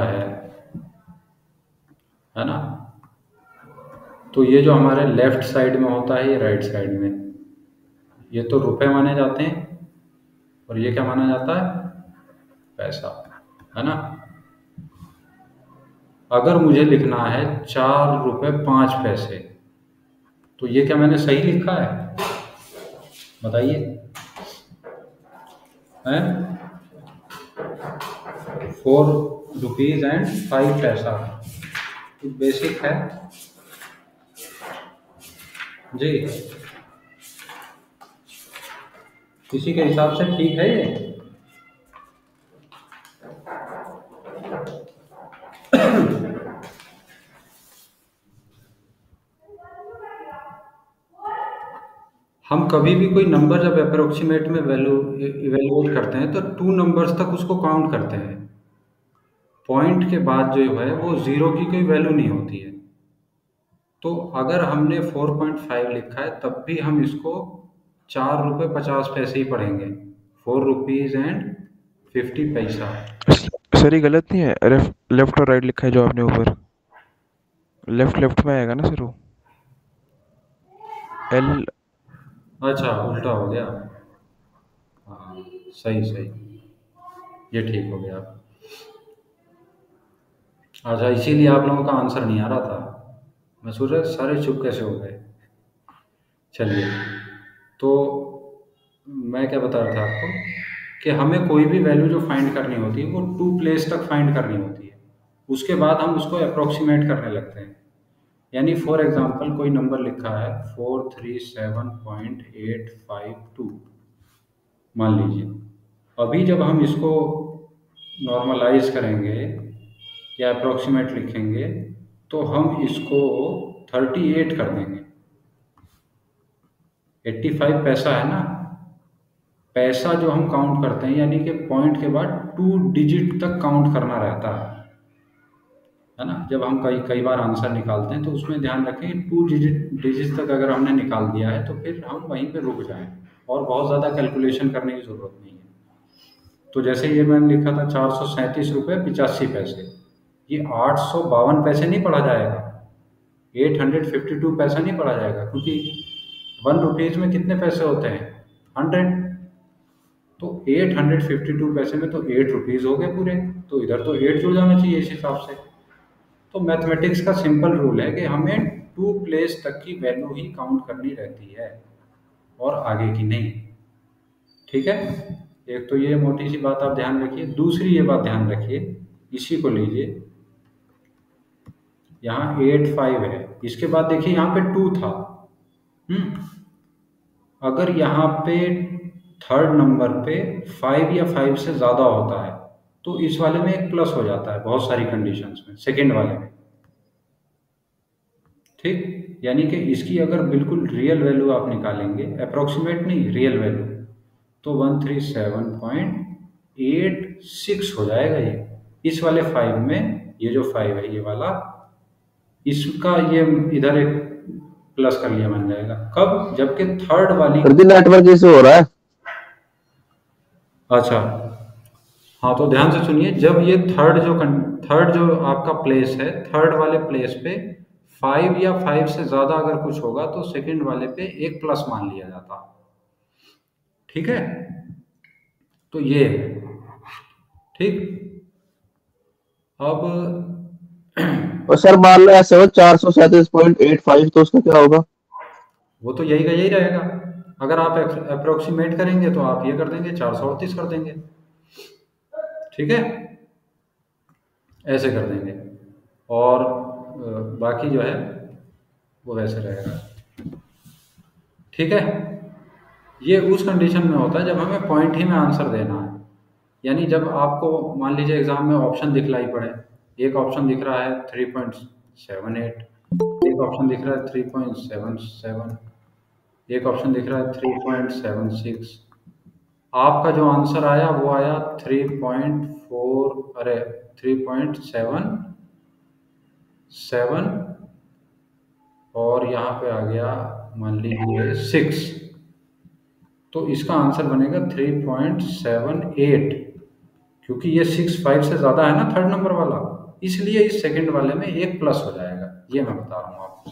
A: है ना, तो ये जो हमारे लेफ्ट साइड में होता है, ये राइट साइड में, ये तो रुपए माने जाते हैं, और ये क्या माना जाता है, पैसा, है ना। अगर मुझे लिखना है 4 रुपये 5 पैसे, तो ये क्या मैंने सही लिखा है, बताइए, हैं? 4 रुपीज़ एंड 5 पैसा, तो बेसिक है जी, किसी के हिसाब से ठीक है ये। हम कभी भी कोई नंबर जब अप्रोक्सीमेट में वैल्यू इवेल्युएट करते हैं तो 2 नंबर्स तक उसको काउंट करते हैं। पॉइंट के बाद जो है वो 0 की कोई वैल्यू नहीं होती है। तो अगर हमने 4.5 लिखा है तब भी हम इसको 4 रुपये 50 पैसे ही पढ़ेंगे, 4 रुपीज़ एंड 50 पैसा।
E: सर ये गलत नहीं है, लेफ्ट और राइट लिखा है जो आपने ऊपर, लेफ्ट में आएगा ना सर वो, एल।
A: अच्छा उल्टा हो गया, हाँ सही, ये ठीक हो गया। अच्छा इसीलिए आप लोगों का आंसर नहीं आ रहा था, मैं सोच रहा सारे चुप कैसे हो गए। चलिए, तो मैं क्या बता रहा था आपको कि हमें कोई भी वैल्यू जो फाइंड करनी होती है वो 2 प्लेस तक फाइंड करनी होती है, उसके बाद हम उसको अप्रोक्सीमेट करने लगते हैं। यानी फॉर एग्जांपल कोई नंबर लिखा है 437.852 मान लीजिए, अभी जब हम इसको नॉर्मलाइज करेंगे या अप्रोक्सीमेट लिखेंगे तो हम इसको 38 कर देंगे। 85 पैसा है ना, पैसा जो हम काउंट करते हैं, यानी कि पॉइंट के बाद 2 डिजिट तक काउंट करना रहता है ना। जब हम कई बार आंसर निकालते हैं तो उसमें ध्यान रखें 2 डिजिट तक अगर हमने निकाल दिया है तो फिर हम वहीं पे रुक जाएं और बहुत ज़्यादा कैलकुलेशन करने की ज़रूरत नहीं है। तो जैसे ये मैंने लिखा था 437 रुपये 85 पैसे, ये 852 पैसे नहीं पढ़ा जाएगा, 852 पैसा नहीं पढ़ा जाएगा, क्योंकि 1 रुपीज़ में कितने पैसे होते हैं, 100। तो 852 पैसे में तो 8 रुपीज़ हो गए पूरे, तो इधर तो 8 जुड़ जाना चाहिए इस हिसाब से। तो मैथमेटिक्स का सिंपल रूल है कि हमें 2 प्लेस तक की वैल्यू ही काउंट करनी रहती है और आगे की नहीं, ठीक है। एक तो ये मोटी सी बात आप ध्यान रखिए। दूसरी ये बात ध्यान रखिए, इसी को लीजिए, यहाँ 85 है, इसके बाद देखिए यहाँ पे 2 था। अगर यहाँ पे थर्ड नंबर पे 5 या 5 से ज़्यादा होता है तो इस वाले में एक प्लस हो जाता है बहुत सारी कंडीशंस में, सेकंड वाले में, ठीक। यानी कि इसकी अगर बिल्कुल रियल वैल्यू आप निकालेंगे, अप्रोक्सीमेट नहीं, रियल वैल्यू, तो 137.86 हो जाएगा ये। इस वाले 5 में ये जो 5 है ये वाला, इसका ये इधर एक प्लस कर लिया बन जाएगा। कब? जबकि थर्ड वाली,
B: सर जी नेटवर्क इशू हो रहा है।
A: अच्छा हाँ, तो ध्यान से सुनिए, जब ये थर्ड जो आपका प्लेस है, थर्ड वाले प्लेस पे 5 या 5 से ज़्यादा अगर कुछ होगा तो सेकंड वाले पे एक प्लस मान लिया जाता। ठीक है, तो ये है। ठीक, अब
B: और सर मान लो ऐसे हो 437.85, तो उसका क्या होगा?
A: वो तो यही का यही रहेगा। अगर आप अप्रोक्सीमेट करेंगे तो आप ये कर देंगे, 438 कर देंगे। ठीक है, ऐसे कर देंगे, और बाकी जो है वो वैसे रहेगा। ठीक है, ये उस कंडीशन में होता है जब हमें पॉइंट ही में आंसर देना है। यानी जब आपको मान लीजिए एग्जाम में ऑप्शन दिखलाई पड़े, एक ऑप्शन दिख रहा है 3.78, एक ऑप्शन दिख रहा है 3.77, एक ऑप्शन दिख रहा है 3.76, आपका जो आंसर आया वो आया 3.4, अरे 3.77, और यहाँ पे आ गया मान लीजिए 6, तो इसका आंसर बनेगा 3.78, क्योंकि ये 6 5 से ज़्यादा है ना थर्ड नंबर वाला, इसलिए इस सेकंड वाले में एक प्लस हो जाएगा। ये मैं बता रहा हूँ आपको।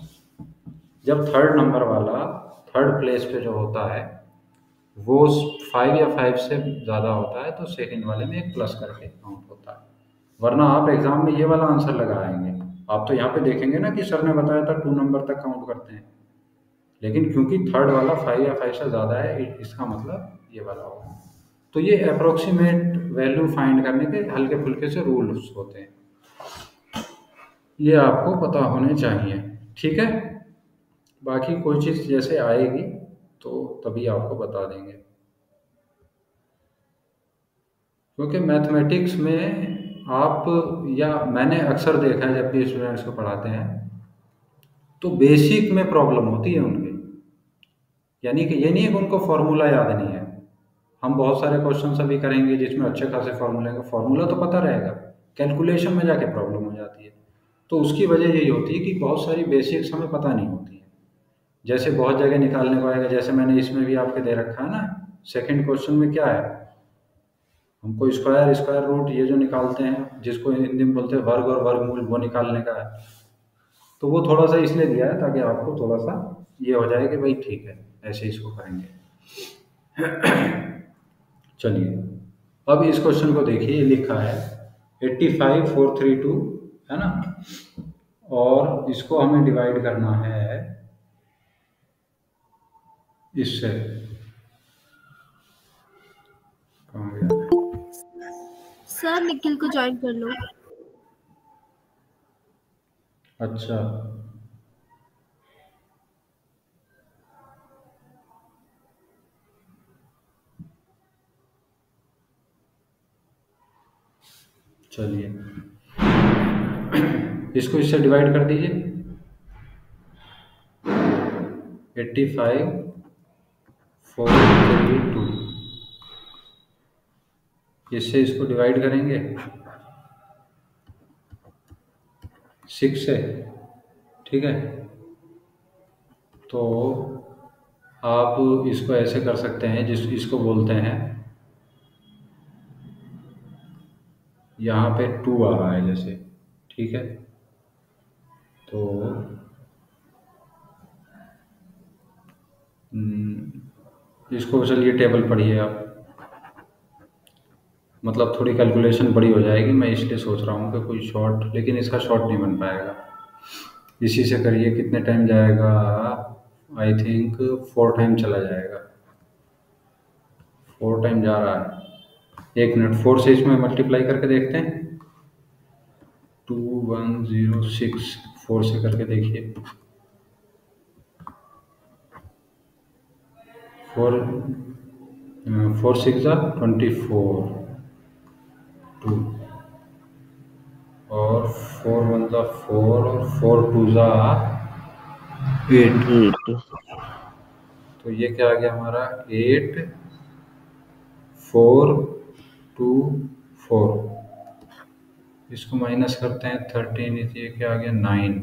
A: जब थर्ड नंबर वाला थर्ड प्लेस पे जो होता है वो 5 या 5 से ज़्यादा होता है तो सेकंड वाले में एक प्लस करके काउंट होता है। वरना आप एग्जाम में ये वाला आंसर लगाएंगे, आप तो यहाँ पे देखेंगे ना कि सर ने बताया था 2 नंबर तक काउंट करते हैं, लेकिन क्योंकि थर्ड वाला 5 या 5 से ज़्यादा है, इसका मतलब ये वाला होगा। तो ये अप्रोक्सीमेट वैल्यू फाइंड करने के हल्के फुल्के से रूल्स होते हैं, ये आपको पता होने चाहिए। ठीक है, बाकी कोई चीज़ जैसे आएगी तो तभी आपको बता देंगे, क्योंकि मैथमेटिक्स में आप, या मैंने अक्सर देखा है जब भी स्टूडेंट्स को पढ़ाते हैं तो बेसिक में प्रॉब्लम होती है उनकी। यानी कि ये नहीं है कि उनको फॉर्मूला याद नहीं है, हम बहुत सारे क्वेश्चन अभी करेंगे जिसमें अच्छे खासे फॉर्मूले का फॉर्मूला तो पता रहेगा, कैलकुलेशन में जाके प्रॉब्लम हो जाती है। तो उसकी वजह यही होती है कि बहुत सारी बेसिक्स हमें पता नहीं होती है। जैसे बहुत जगह निकालने को आएगा, जैसे मैंने इसमें भी आपके दे रखा है ना, सेकंड क्वेश्चन में क्या है, हमको स्क्वायर रूट ये जो निकालते हैं, जिसको हिंदी में बोलते हैं वर्ग और वर्गमूल, वो निकालने का है। तो वो थोड़ा सा इसलिए दिया है ताकि आपको थोड़ा सा ये हो जाए कि भाई ठीक है ऐसे इसको करेंगे। चलिए, अब इस क्वेश्चन को देखिए, ये लिखा है 85,432 है ना, और इसको हमें डिवाइड करना है इससे, कहाँ गया?
F: सर निखिल को ज्वाइन कर लो।
A: अच्छा, चलिए इसको इससे डिवाइड कर दीजिए, 85,432, इससे इसको डिवाइड करेंगे 6 से। ठीक है, तो आप इसको ऐसे कर सकते हैं, इसको बोलते हैं, यहाँ पे 2 आ रहा है जैसे, ठीक है, तो इसको चलिए टेबल पढ़िए आप, मतलब थोड़ी कैलकुलेशन बड़ी हो जाएगी, मैं इसलिए सोच रहा हूँ कि कोई शॉर्ट, लेकिन इसका शॉर्ट नहीं बन पाएगा, इसी से करिए। कितने टाइम जाएगा? आई थिंक 4 टाइम चला जाएगा, 4 टाइम जा रहा है। 1 मिनट, 4 से इसमें मल्टीप्लाई करके देखते हैं, 2106, 4 से करके देखिए, 4 6 जा 24, 2, और 4 1 जा 4, और 4 2 जा 8, तो ये क्या आ गया हमारा, 8 4 2 4, इसको माइनस करते हैं 13, ये क्या आ गया 9,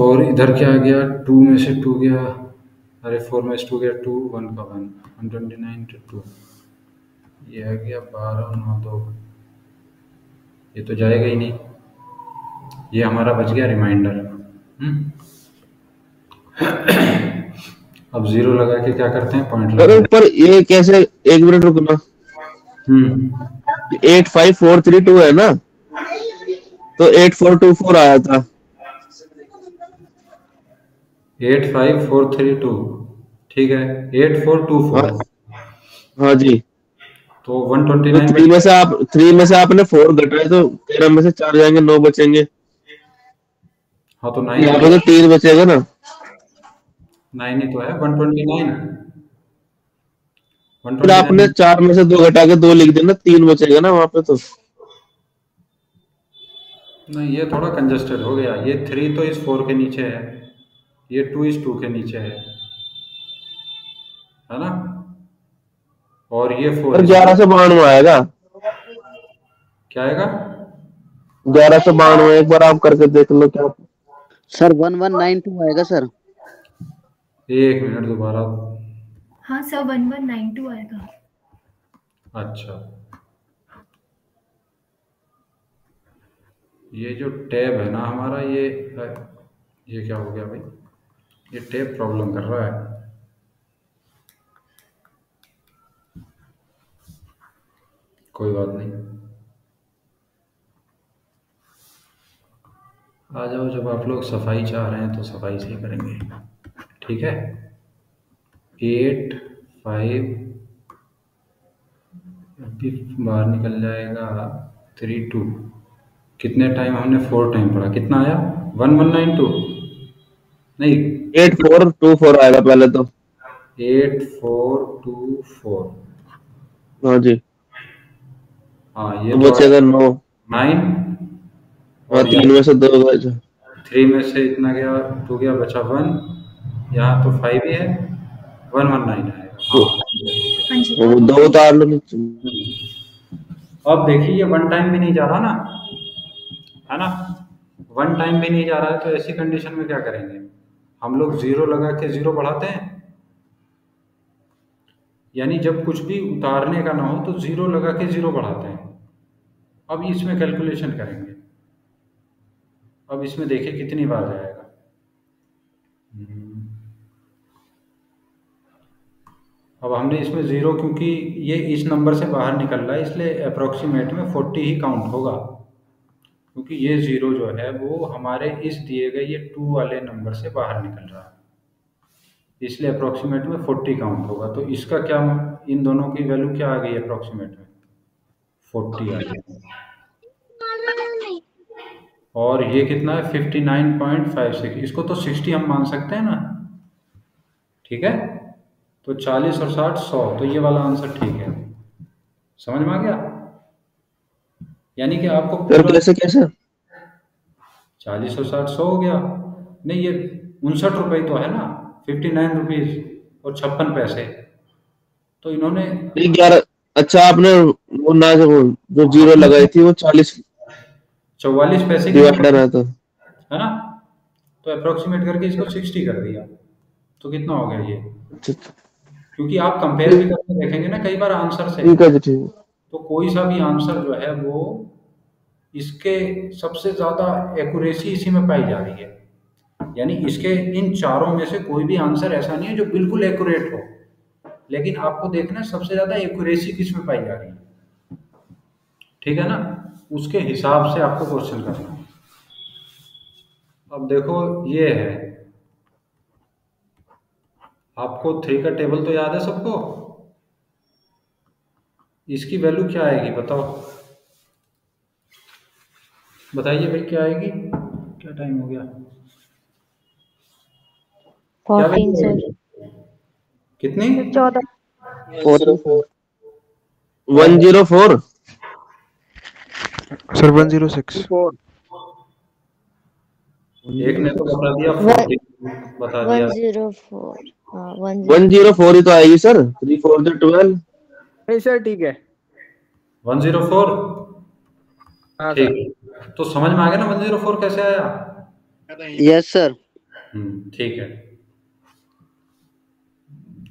A: और इधर क्या आ गया 2 में से 2 गया, अरे 4 में से 2 गया 2, 1 का 1, 129 to 2, ये आ गया 12, 9, 2, ये तो जाएगा ही नहीं, ये हमारा बच गया रिमाइंडर। अब 0 लगा के क्या करते हैं, पॉइंट
B: अरे
A: लगा।
B: पर ये कैसे, एक मिनट रुकना, 85432 है ना, तो 8424 आया था।
A: 85432, ठीक है, 8424,
B: हाँ जी,
A: तो
B: तो
A: 129
B: 3 में से आपने 4 घटाए तो 13 में से 4 जाएंगे, 9 बचेंगे।
A: हाँ तो 9
B: यहाँ पे तो 3 बचेगा ना।
A: 9 ही तो है, 129,
B: फिर आपने 4 में से 2 घटा के 2 लिख देना, 3 बचेगा ना वहां पे तो।
A: नहीं, ये थोड़ा कंजस्टेड हो गया, ये 3 तो इस 4 के नीचे है, ये 2 इस 2 के नीचे है ना, और ये 4
B: पर 1192 आएगा,
A: क्या आएगा,
B: 1192 एक बार आप करके देख लो क्या।
G: सर 1192 आएगा सर।
A: एक मिनट दोबारा,
F: हाँ सर 1192 आएगा।
A: अच्छा, ये जो टैब है ना हमारा, ये क्या हो गया भाई, ये टैब प्रॉब्लम कर रहा है। कोई बात नहीं, आ जाओ, जब आप लोग सफाई चाह रहे हैं तो सफाई से ही करेंगे, ठीक है। 8, 5, अभी बाहर निकल जाएगा 3, 2, कितने टाइम हमने 4 टाइम पढ़ा, कितना आया 1192, नहीं
B: 8424 आएगा पहले तो।
A: 8424,
B: हाँ जी,
A: हाँ ये
B: तो बचेगा 9,
A: 9,
B: और 3 में से 2 बचा,
A: 3 में से इतना गया 2 गया, बचा 1, यहाँ तो 5 ही है, 119 आएगा।
F: हाँ जी,
B: वो 2 उतार लो नीचे।
A: अब देखिए ये 1 टाइम भी नहीं जा रहा ना, है ना, 1 टाइम भी नहीं जा रहा है, तो ऐसी कंडीशन में क्या करेंगे हम लोग, 0 लगा के 0 बढ़ाते हैं, यानी जब कुछ भी उतारने का ना हो तो 0 लगा के 0 बढ़ाते हैं। अब इसमें कैलकुलेशन करेंगे, अब इसमें देखिए कितनी बार जाएगा, अब हमने इसमें 0, क्योंकि ये इस नंबर से बाहर निकल रहा है, इसलिए अप्रोक्सीमेट में 40 ही काउंट होगा, क्योंकि ये 0 जो है वो हमारे इस दिए गए ये 2 वाले नंबर से बाहर निकल रहा है, इसलिए अप्रोक्सीमेट में 40 काउंट होगा। तो इसका क्या, इन दोनों की वैल्यू क्या आ गई अप्रोक्सीमेट में, 40 आ गई, और ये कितना है 59.56, इसको तो 60 हम मान सकते हैं ना, ठीक है, तो 40 और 60 100, तो ये वाला आंसर ठीक है, समझ में आ गया, यानी कि आपको
B: फिर
A: पूरा
B: कैसे कैसे
A: 40 और 60 100 हो गया, नहीं ये 59 रुपये तो है ना, 59 रुपीज और 56 पैसे, तो इन्होंने
B: 11, अच्छा आपने वो ना जो 0 लगाई थी वो
A: 44 पैसे की
B: डिवाइडर है तो,
A: है ना, तो अप्रोक्सीमेट करके इसको 60 कर दिया, तो कितना हो गया ये, क्योंकि आप कंपेयर भी करके देखेंगे ना कई बार आंसर से,
B: ठीक है जी, ठीक है।
A: तो कोई सा भी आंसर जो है वो इसके सबसे ज़्यादा एक्यूरेसी इसी में पाई जा रही है, यानी इसके इन चारों में से कोई भी आंसर ऐसा नहीं है जो बिल्कुल एक्यूरेट हो, लेकिन आपको देखना है सबसे ज़्यादा एक्यूरेसी किस में पाई जा रही है, ठीक है ना, उसके हिसाब से आपको क्वेश्चन करना है। अब देखो ये है, आपको 3 का टेबल तो याद है सबको, इसकी वैल्यू क्या आएगी बताओ, बताइए भाई क्या आएगी, क्या टाइम हो गया,
C: 14 सर,
A: कितनी
C: 14
B: 104
E: सर 106।
A: एक ने तो बता दिया 40, बता दिया
C: 104, हाँ
B: 104 ही तो आएगी सर, 3 4 12।
H: नहीं सर ठीक है,
A: 104।
H: हाँ
A: ठीक
H: सर।
A: है, तो समझ में आ गया ना 104 कैसे आया?
G: Yes sir.
A: ठीक है।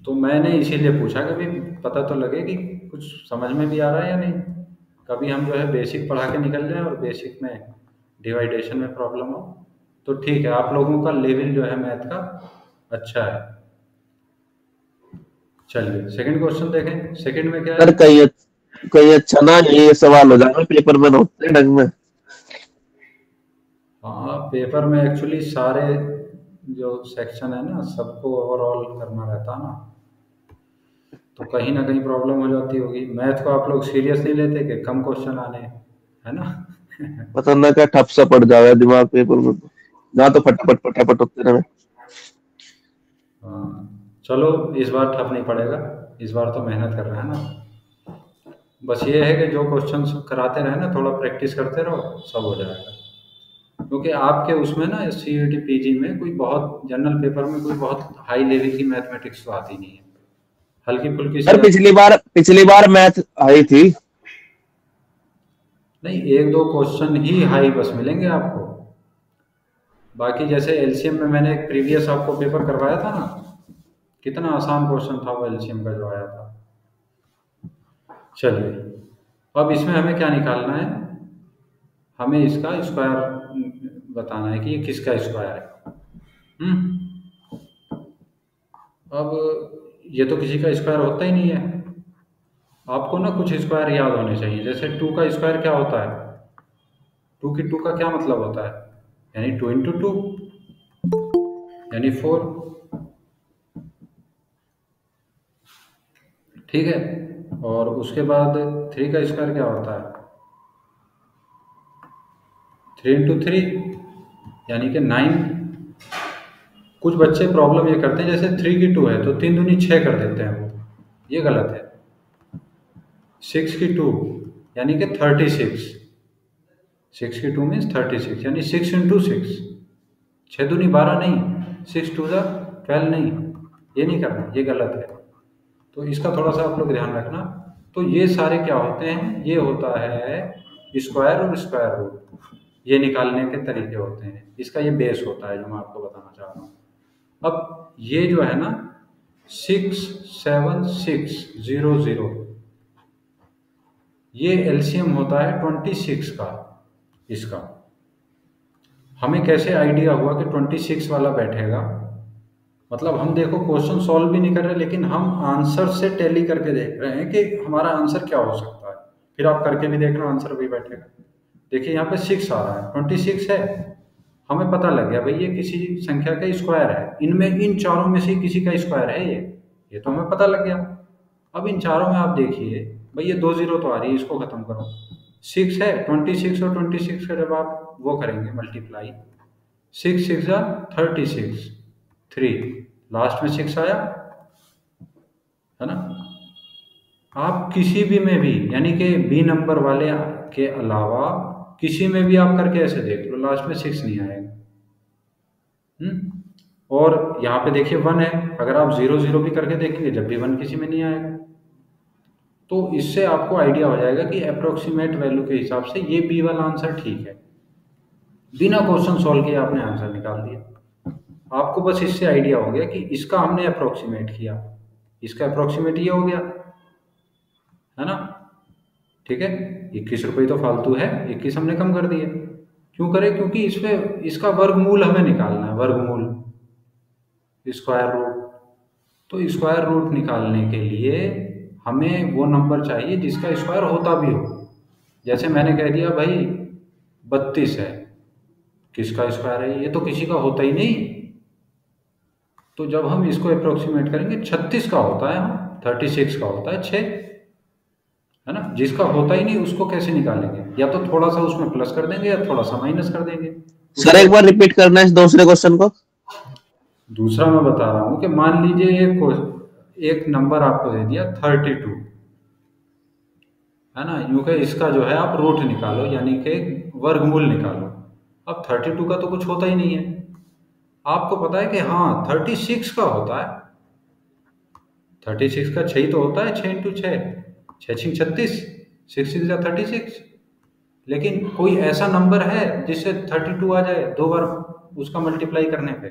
A: तो मैंने इसीलिए पूछा कि भाई पता तो लगे कि कुछ समझ में भी आ रहा है या नहीं। कभी हम जो है बेसिक पढ़ा के निकल जाए और बेसिक में डिवाइडेशन में प्रॉब्लम हो। तो ठीक है, आप लोगों का लेवल जो है मैथ का अच्छा है। चलिए सेकंड क्वेश्चन देखें। सेकंड में क्या
B: सर
A: है?
B: कहीं अच्छा ना ये सवाल हो जाए पेपर में, होते ढंग में।
A: हाँ, पेपर में एक्चुअली सारे जो सेक्शन है ना सबको ओवरऑल करना रहता ना, तो कहीं ना कहीं प्रॉब्लम हो जाती होगी। मैथ को आप लोग सीरियस नहीं लेते कि कम क्वेश्चन आने हैं, है ना?
B: पता ना क्या ठप सा पड़ जावे दिमाग पेपर में, ना तो फटाफट फटाफट होते रहे।
A: हाँ, चलो इस बार ठप नहीं पड़ेगा, इस बार तो मेहनत कर रहे हैं ना। बस ये है कि जो क्वेश्चन कराते रहे ना, थोड़ा प्रैक्टिस करते रहो, सब हो जाएगा। क्योंकि आपके उसमें ना CUET PG में कोई बहुत जनरल पेपर में कोई बहुत हाई लेवल की मैथमेटिक्स तो आती नहीं है, हल्की फुल्की सी
B: सर पिछली बार मैथ आई थी।
A: नहीं, एक दो क्वेश्चन ही हाई बस मिलेंगे आपको। बाकी जैसे LCM में मैंने एक प्रीवियस आपको पेपर करवाया था ना, कितना आसान क्वेश्चन था वो LCM का जो आया था। चलिए, अब इसमें हमें क्या निकालना है? हमें इसका स्क्वायर बताना है कि ये किसका स्क्वायर है। अब ये तो किसी का स्क्वायर होता ही नहीं है। आपको ना कुछ स्क्वायर याद होने चाहिए। जैसे 2 का स्क्वायर क्या होता है? 2 का क्या मतलब होता है? यानी 2 × 2 यानी 4। ठीक है, और उसके बाद 3 का स्क्वायर क्या होता है? 3 × 3 यानी कि 9। कुछ बच्चे प्रॉब्लम ये करते हैं, जैसे 3 की 2 है तो 3 दूनी 6 कर देते हैं वो, ये गलत है। 6 की 2 यानी कि 36। 6 की 2 मीन्स 36 यानी 6 × 6। 6 दूनी 12 नहीं, 6 × 2 = 12 नहीं, ये नहीं करना, ये गलत है। तो इसका थोड़ा सा आप लोग ध्यान रखना। तो ये सारे क्या होते हैं? ये होता है स्क्वायर और स्क्वायर रूट, ये निकालने के तरीके होते हैं। इसका ये बेस होता है जो मैं आपको बताना चाह रहा हूँ। अब ये जो है ना 6 7 6 0 0, ये LCM होता है 26 का। इसका हमें कैसे आइडिया हुआ कि 26 वाला बैठेगा? मतलब हम देखो क्वेश्चन सॉल्व भी नहीं कर रहे, लेकिन हम आंसर से टैली करके देख रहे हैं कि हमारा आंसर क्या हो सकता है। फिर आप करके भी देखना, आंसर भी बैठेगा। देखिए यहाँ पे 6 आ रहा है, 26 है, हमें पता लग गया भाई ये किसी संख्या का स्क्वायर है। इनमें इन चारों में से किसी का स्क्वायर है ये तो हमें पता लग गया। अब इन चारों में आप देखिए भाई, ये 2 0 तो आ रही है, इसको खत्म करो। 6 है, 26 और 26 का जब आप वो करेंगे मल्टीप्लाई, 6 6 36, 3 लास्ट में 6 आया, है ना? आप किसी भी में भी, यानी कि B नंबर वाले के अलावा किसी में भी आप करके ऐसे देख लो, लास्ट में 6 नहीं आएगा। और यहाँ पे देखिए 1 है, अगर आप 0 0 भी करके देखेंगे जब भी 1 किसी में नहीं आएगा। तो इससे आपको आइडिया हो जाएगा कि अप्रोक्सीमेट वैल्यू के हिसाब से ये B वाला आंसर ठीक है। बिना क्वेश्चन सॉल्व किए आपने आंसर निकाल दिया। आपको बस इससे आइडिया हो गया कि इसका हमने अप्रोक्सीमेट किया, इसका अप्रोक्सीमेट ये हो गया, है ना? ठीक है, 21 रुपये तो फालतू है, 21 हमने कम कर दिए। क्यों करें? क्योंकि इसमें इसका वर्गमूल हमें निकालना है, वर्गमूल, स्क्वायर रूट। तो स्क्वायर रूट निकालने के लिए हमें वो नंबर चाहिए जिसका स्क्वायर होता भी हो। जैसे मैंने कह दिया भाई 32 है, किसका स्क्वायर है? ये तो किसी का होता ही नहीं। तो जब हम इसको अप्रोक्सीमेट करेंगे 36 का होता है, 36 का होता है 6, है ना? जिसका होता ही नहीं उसको कैसे निकालेंगे? या तो थोड़ा सा उसमें प्लस कर देंगे या थोड़ा सा माइनस कर देंगे।
B: सर एक बार रिपीट करना है इस दूसरे क्वेश्चन को।
A: दूसरा मैं बता रहा हूँ कि मान लीजिए एक नंबर आपको दे दिया 32, है ना? यूं कि इसका जो है आप रूट निकालो, यानी कि वर्गमूल निकालो। अब 32 का तो कुछ होता ही नहीं है। आपको पता है कि हाँ 36 का होता है, 36 का 6 ही तो होता है, 6 × 6, 6 × 36, 6 6 जा 36। लेकिन कोई ऐसा नंबर है जिससे 32 आ जाए 2 बार उसका मल्टीप्लाई करने पे?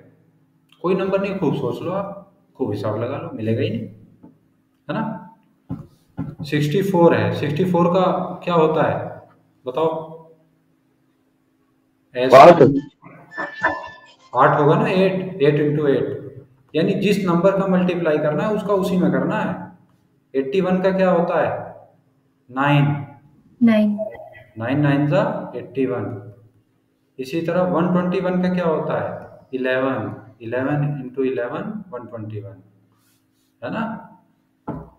A: कोई नंबर नहीं। खूब सोच लो आप, खूब हिसाब लगा लो, मिलेगा ही नहीं, है ना। 64 है, 64 का क्या होता है बताओ? ऐसा 8 होगा ना, 8 8 इंटू 8, यानी जिस नंबर का मल्टीप्लाई करना है उसका उसी में करना है। 81 का क्या होता है? 9
D: 9
A: 9 9 जा 81। इसी तरह 121 का क्या होता है? 11 11 इंटू 11 121, है ना।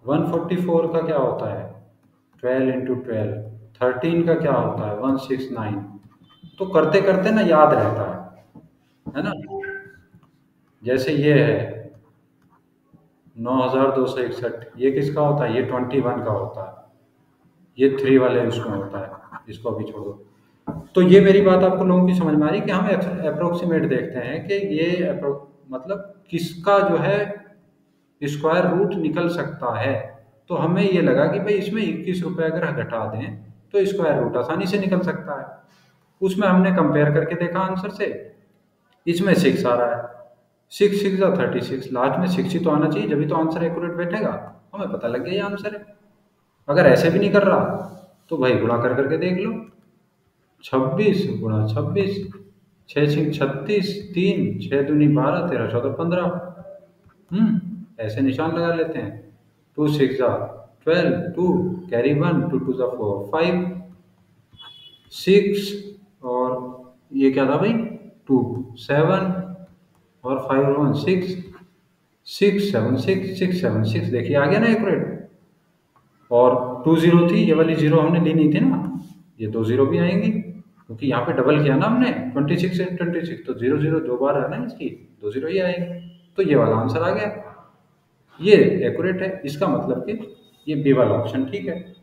A: 144 का क्या होता है? 12 इंटू 12। 13 का क्या होता है? 169। तो करते करते ना याद रहता है ना। जैसे ये है 9261, ये किसका होता है? ये 21 का होता है। ये 3 वाले उसमें होता है, इसको अभी छोड़ दो। तो ये मेरी बात आपको लोगों की समझ में आ रही कि हम अप्रोक्सीमेट देखते हैं कि ये मतलब किसका जो है स्क्वायर रूट निकल सकता है। तो हमें ये लगा कि भाई इसमें 21 रुपये अगर घटा दें तो स्क्वायर रूट आसानी से निकल सकता है। उसमें हमने कंपेयर करके देखा आंसर से, इसमें 6 आ रहा है। 6 6 जा 36, लास्ट में 6 ही तो आना चाहिए, जब तो आंसर एक्यूरेट बैठेगा। हमें पता लग गया ये आंसर है। अगर ऐसे भी नहीं कर रहा तो भाई गुणा कर करके देख लो। 26 गुणा 26, 6 6 36, 3 6 दूनी 12, 13 14 15। ऐसे निशान लगा लेते हैं। 2 6 जा 12, 2 कैरी 1, 2 2 जा 4 5, 6 और ये क्या था भाई 2 7 और 5 1 6 6 7 6 6 7 6। देखिए आ गया ना एक्यूरेट। और 2 0 थी, ये वाली 0 हमने ली नहीं थी ना, ये 2 0 भी आएंगी क्योंकि यहाँ पे डबल किया ना हमने 26 से 26, तो 0 0 2 बार है ना, इसकी 2 0 ही आएंगे। तो ये वाला आंसर आ गया, ये एक्यूरेट है। इसका मतलब कि ये बी वाला ऑप्शन ठीक है।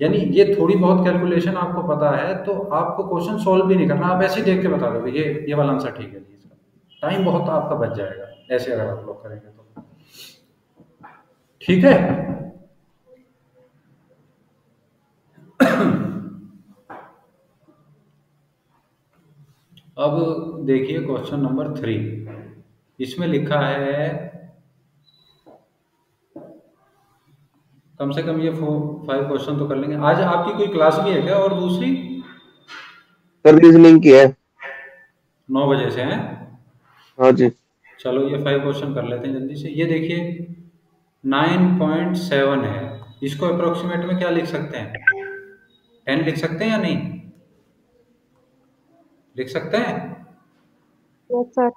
A: यानी ये थोड़ी बहुत कैलकुलेशन आपको पता है तो आपको क्वेश्चन सॉल्व भी नहीं करना, आप ऐसे ही देख के बता दोगे ये वाला आंसर ठीक है जी। इसका टाइम बहुत आपका बच जाएगा ऐसे अगर आप लोग करेंगे तो, ठीक है। अब देखिए क्वेश्चन नंबर 3, इसमें लिखा है कम से कम ये 5 क्वेश्चन तो कर लेंगे आज। आपकी कोई क्लास भी है क्या और दूसरी?
B: सर रीजनिंग की है
A: 9 बजे से है।
B: हाँ जी।
A: चलो ये 5 क्वेश्चन कर लेते हैं जल्दी से। ये देखिए 9.7 है, इसको अप्रोक्सीमेट में क्या लिख सकते हैं? 10 लिख सकते हैं या नहीं लिख सकते हैं?
C: Yes sir.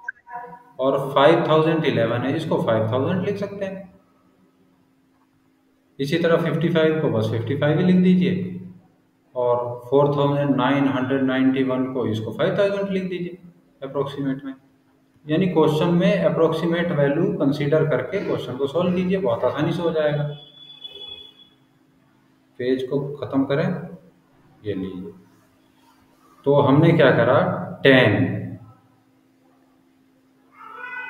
A: और 5011 है, इसको 5000 लिख सकते हैं। इसी तरह 55 को बस 55 ही लिख दीजिए, और 4991 को इसको 5000 लिख दीजिए अप्रोक्सीमेट में। यानी क्वेश्चन में अप्रोक्सीमेट वैल्यू कंसीडर करके क्वेश्चन को सॉल्व कीजिए, बहुत आसानी से हो जाएगा। पेज को खत्म करें, ये लीजिए। तो हमने क्या करा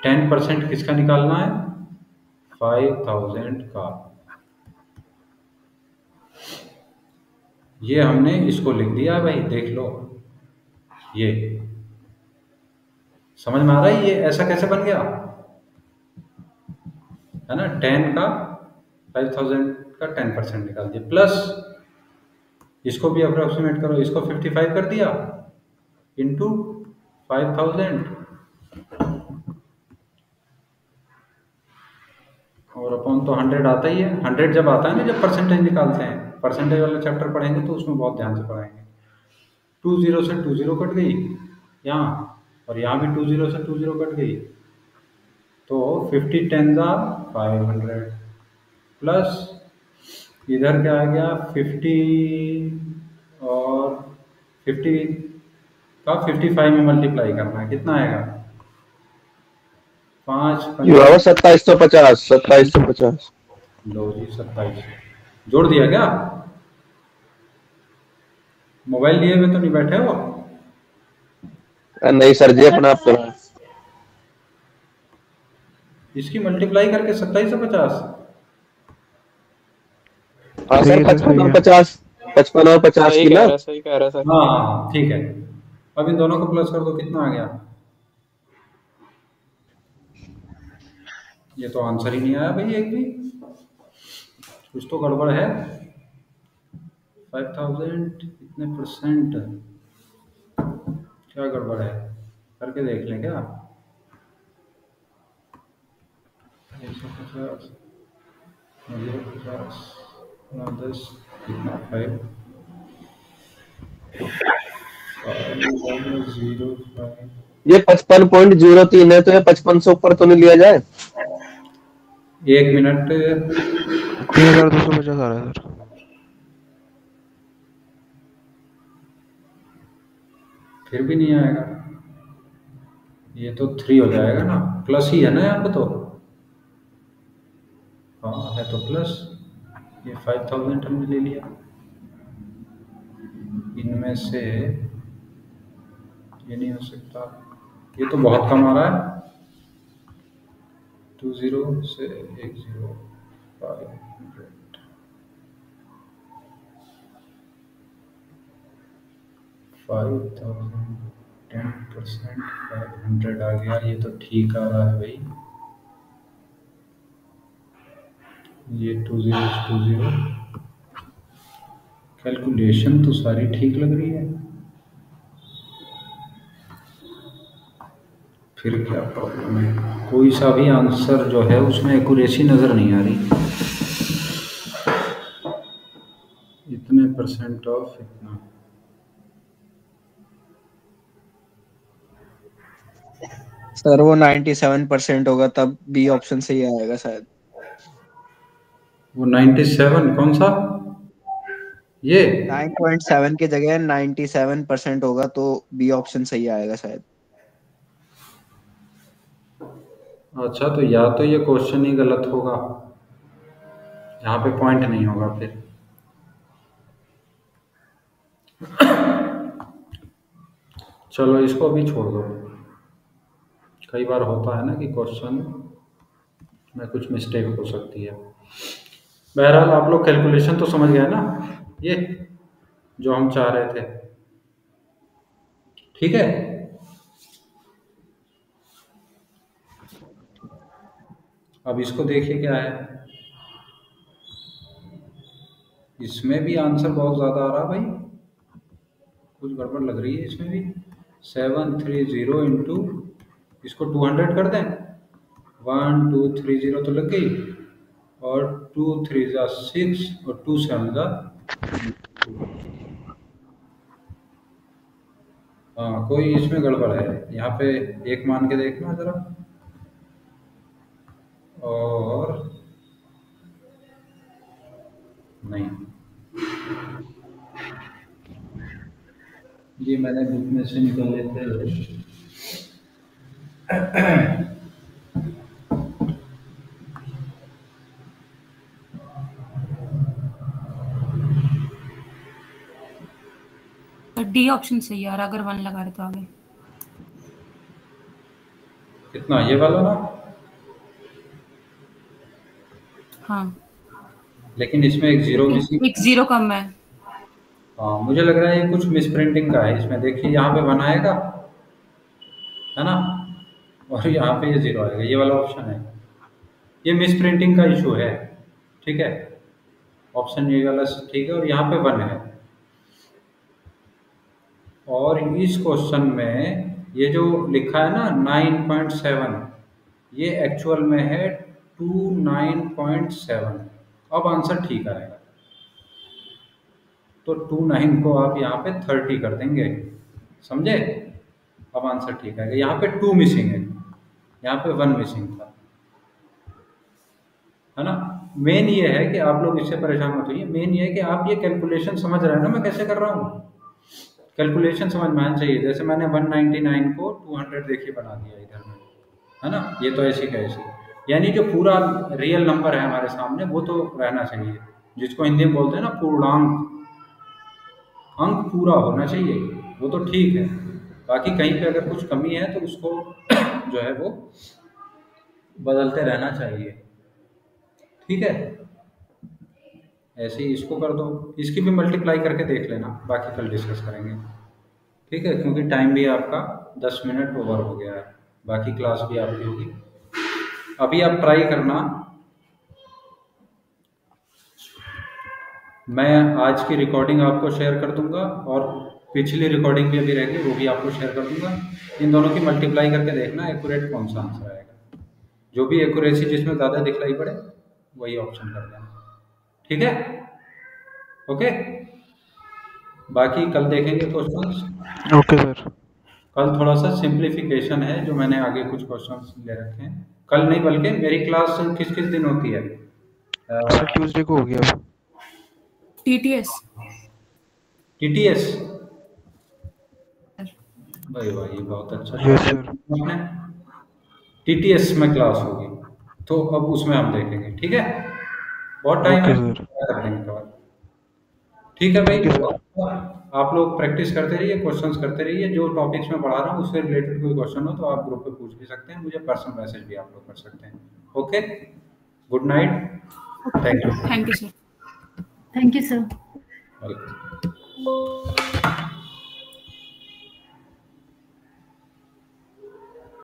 A: 10% किसका निकालना है? 5000 का। ये हमने इसको लिख दिया भाई, देख लो ये समझ में आ रहा है ये ऐसा कैसे बन गया, है ना। 10 का 5000 का 10% निकाल दिया, प्लस इसको भी अप्रोक्सीमेट करो, इसको 55 कर दिया इंटू 5000 और अपॉन तो 100 आता ही है। 100 जब आता है ना, जब परसेंटेज निकालते हैं, परसेंटेज वाला चैप्टर पढ़ेंगे तो उसमें बहुत ध्यान से पढ़ाएंगे। 2 0 से 2 0 कट गई यहाँ, और यहाँ भी 2 0 से 2 0 कट गई, तो 50 10 जा 500 प्लस इधर क्या आ गया 50 और 50 का 55 में मल्टीप्लाई करना है, कितना आएगा 5
B: 2750 2750।
A: लो जी 27 जोड़ दिया क्या? मोबाइल लिए हुए तो नहीं बैठे हो?
B: नहीं सर जी, अपना आप करो।
A: इसकी मल्टीप्लाई करके 2750
B: हाँ
E: सही
B: सर,
E: है सर,
B: 55
E: सही
B: और
E: है।
B: 50, 55 और 50
H: सही
B: की
H: कह
B: ना।
H: रहा है, सही कह रहा है सर।
A: हाँ हाँ हाँ, ठीक है। अब इन दोनों को प्लस कर दो, कितना आ गया? ये तो आंसर ही नहीं आया भाई एक भी, कुछ तो गड़बड़ है। 5000 कितने परसेंट, क्या गड़बड़ है? करके देख लें क्या? 150, 50, 10 कितना, 5 0 5।
B: ये 55.03 है, तो ये 55 से ऊपर तो नहीं लिया जाए?
A: 1 मिनट।
E: 3250 आ रहा है सर।
A: फिर भी नहीं आएगा, ये तो 3 हो जाएगा ना, प्लस ही है ना यहाँ पे तो। हाँ है तो प्लस, ये 5000 हमने ले लिया, इनमें से ये नहीं हो सकता, ये तो बहुत कम आ रहा है। 20 से 10, 500, 5000, 10%, 500 आ गया, ये तो ठीक आ रहा है भाई। ये 20, कैलकुलेशन तो सारी ठीक लग रही है, फिर क्या प्रॉब्लम है? कोई सा भी आंसर जो है उसमें एक्यूरेसी नज़र नहीं आ रही। इतने परसेंट ऑफ इतना,
I: सर वो 97% होगा, तब बी ऑप्शन सही आएगा शायद।
A: वो 97 कौन सा? ये
I: 9.7 की जगह 97% होगा, तो बी ऑप्शन सही आएगा शायद।
A: अच्छा, तो या तो ये क्वेश्चन ही गलत होगा, यहाँ पे पॉइंट नहीं होगा फिर। चलो इसको भी छोड़ दो, कई बार होता है ना कि क्वेश्चन में कुछ मिस्टेक हो सकती है। बहरहाल आप लोग कैलकुलेशन तो समझ गए ना, ये जो हम चाह रहे थे, ठीक है। अब इसको देखिए क्या है, इसमें भी आंसर बहुत ज़्यादा आ रहा भाई, कुछ गड़बड़ लग रही है इसमें भी। 730 इंटू, इसको 200 कर दें, 1230 तो लग गई, और 2 3 जा 6 और 2 7 जा। हाँ कोई इसमें गड़बड़ है, यहाँ पे एक मान के देखना जरा, और नहीं, ये मैंने बुक में से निकाले थे।
D: डी ऑप्शन सही है यार, अगर 1 लगा रहे तो आगे।
A: कितना, ये वाला ना?
D: हाँ,
A: लेकिन इसमें एक जीरो मिसिंग।
D: एक 0 कम है।
A: हाँ मुझे लग रहा है ये कुछ मिस प्रिंटिंग का है, इसमें देखिए यहाँ पे 1 आएगा, है ना, और यहाँ पे ये 0 आएगा, ये वाला ऑप्शन है, ये मिस प्रिंटिंग का इशू है, ठीक है। ऑप्शन ये वाला ठीक है, और यहाँ पे 1 है। और इस क्वेश्चन में ये जो लिखा है ना 9.7, ये एक्चुअल में है 29.7। अब आंसर ठीक आएगा, तो 29 को आप यहाँ पे 30 कर देंगे, समझे? अब आंसर ठीक आएगा। यहाँ पे 2 मिसिंग है, यहाँ पे 1 मिसिंग था, है ना। मेन ये है कि आप लोग इससे परेशान मत होइए, मेन ये है कि आप ये कैलकुलेशन समझ रहे हैं ना मैं कैसे कर रहा हूँ, कैलकुलेशन समझ में आना चाहिए। जैसे मैंने 199 को 200 देखिए बना दिया इधर में, है ना, ये तो ऐसी का ऐसी, यानी जो पूरा रियल नंबर है हमारे सामने वो तो रहना चाहिए, जिसको हिंदी में बोलते हैं ना पूर्णांक, अंक पूरा होना चाहिए, वो तो ठीक है। बाकी कहीं पे अगर कुछ कमी है तो उसको जो है वो बदलते रहना चाहिए, ठीक है। ऐसे ही इसको कर दो, इसकी भी मल्टीप्लाई करके देख लेना, बाकी कल डिस्कस करेंगे, ठीक है, क्योंकि टाइम भी आपका 10 मिनट ओवर हो गया है, बाकी क्लास भी आपकी होगी। अभी आप ट्राई करना, मैं आज की रिकॉर्डिंग आपको शेयर कर दूंगा और पिछली रिकॉर्डिंग भी अभी रहेगी, वो भी आपको शेयर कर दूंगा। इन दोनों की मल्टीप्लाई करके देखना एक्यूरेट कौन सा आंसर आएगा, जो भी एक्यूरेसी जिसमें ज़्यादा दिखलाई पड़े वही ऑप्शन कर देना, ठीक है, ओके। बाकी कल देखेंगे क्वेश्चंस।
E: Okay sir.
A: कल थोड़ा सा सिंप्लीफिकेशन है, जो मैंने आगे कुछ क्वेश्चंस ले रखे हैं। कल नहीं बल्कि मेरी क्लास किस किस दिन होती है?
E: सर ट्यूसडे को हो गया अब।
D: TTS
A: TTS, भाई भाई ये बहुत अच्छा
E: यस
A: है।
E: सर।
A: TTS में क्लास होगी, तो अब उसमें हम देखेंगे, ठीक है, बहुत टाइम
E: ओके
A: है,
E: सर।
A: कर देंगे कवर, ठीक है भाई।
E: Okay sir.
A: आप लोग प्रैक्टिस करते रहिए, क्वेश्चंस करते रहिए, जो टॉपिक्स में पढ़ा रहा हूँ उससे रिलेटेड कोई क्वेश्चन हो तो आप ग्रुप पे पूछ भी सकते हैं, मुझे पर्सनल मैसेज भी आप लोग कर सकते हैं, okay. Good night, thank you.
D: Thank you sir.
F: Thank you sir.
A: Welcome.